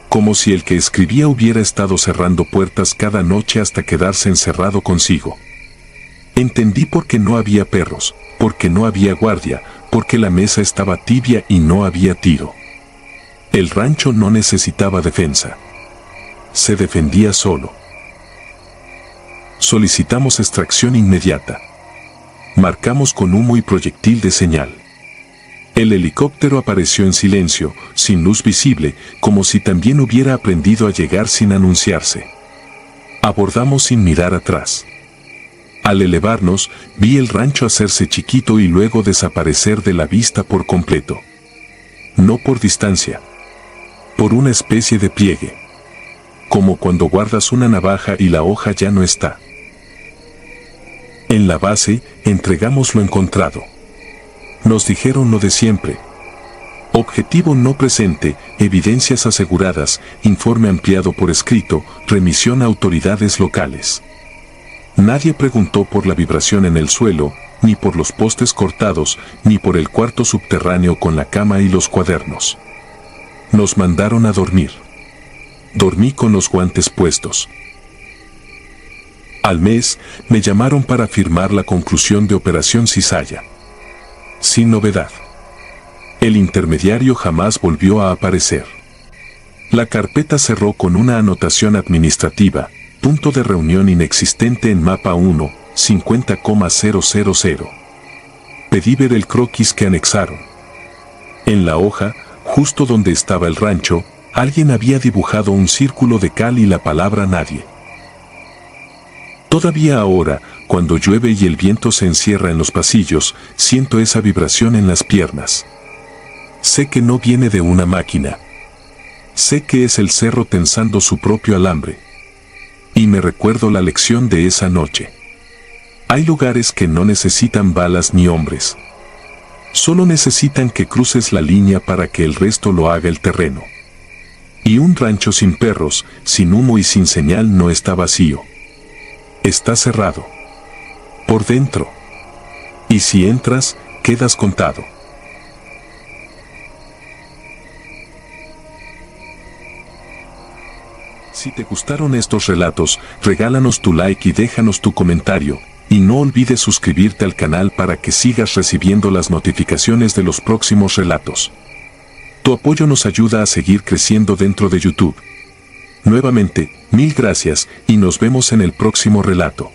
Speaker 1: Como si el que escribía hubiera estado cerrando puertas cada noche hasta quedarse encerrado consigo. Entendí por qué no había perros, porque no había guardia, porque la mesa estaba tibia y no había tiro. El rancho no necesitaba defensa. Se defendía solo. Solicitamos extracción inmediata. Marcamos con humo y proyectil de señal. El helicóptero apareció en silencio, sin luz visible, como si también hubiera aprendido a llegar sin anunciarse. Abordamos sin mirar atrás. Al elevarnos, vi el rancho hacerse chiquito y luego desaparecer de la vista por completo. No por distancia. Por una especie de pliegue. Como cuando guardas una navaja y la hoja ya no está. En la base, entregamos lo encontrado. Nos dijeron lo de siempre. Objetivo no presente, evidencias aseguradas, informe ampliado por escrito, remisión a autoridades locales. Nadie preguntó por la vibración en el suelo, ni por los postes cortados, ni por el cuarto subterráneo con la cama y los cuadernos. Nos mandaron a dormir. Dormí con los guantes puestos. Al mes, me llamaron para firmar la conclusión de Operación Cizalla. Sin novedad. El intermediario jamás volvió a aparecer. La carpeta cerró con una anotación administrativa, punto de reunión inexistente en mapa 1, 50,000. Pedí ver el croquis que anexaron. En la hoja, justo donde estaba el rancho, alguien había dibujado un círculo de cal y la palabra nadie. Todavía ahora, cuando llueve y el viento se encierra en los pasillos, siento esa vibración en las piernas. Sé que no viene de una máquina. Sé que es el cerro tensando su propio alambre. Y me recuerdo la lección de esa noche. Hay lugares que no necesitan balas ni hombres. Solo necesitan que cruces la línea para que el resto lo haga el terreno. Y un rancho sin perros, sin humo y sin señal no está vacío. Está cerrado. Por dentro. Y si entras, quedas contado. Si te gustaron estos relatos, regálanos tu like y déjanos tu comentario. Y no olvides suscribirte al canal para que sigas recibiendo las notificaciones de los próximos relatos. Tu apoyo nos ayuda a seguir creciendo dentro de YouTube. Nuevamente, mil gracias y nos vemos en el próximo relato.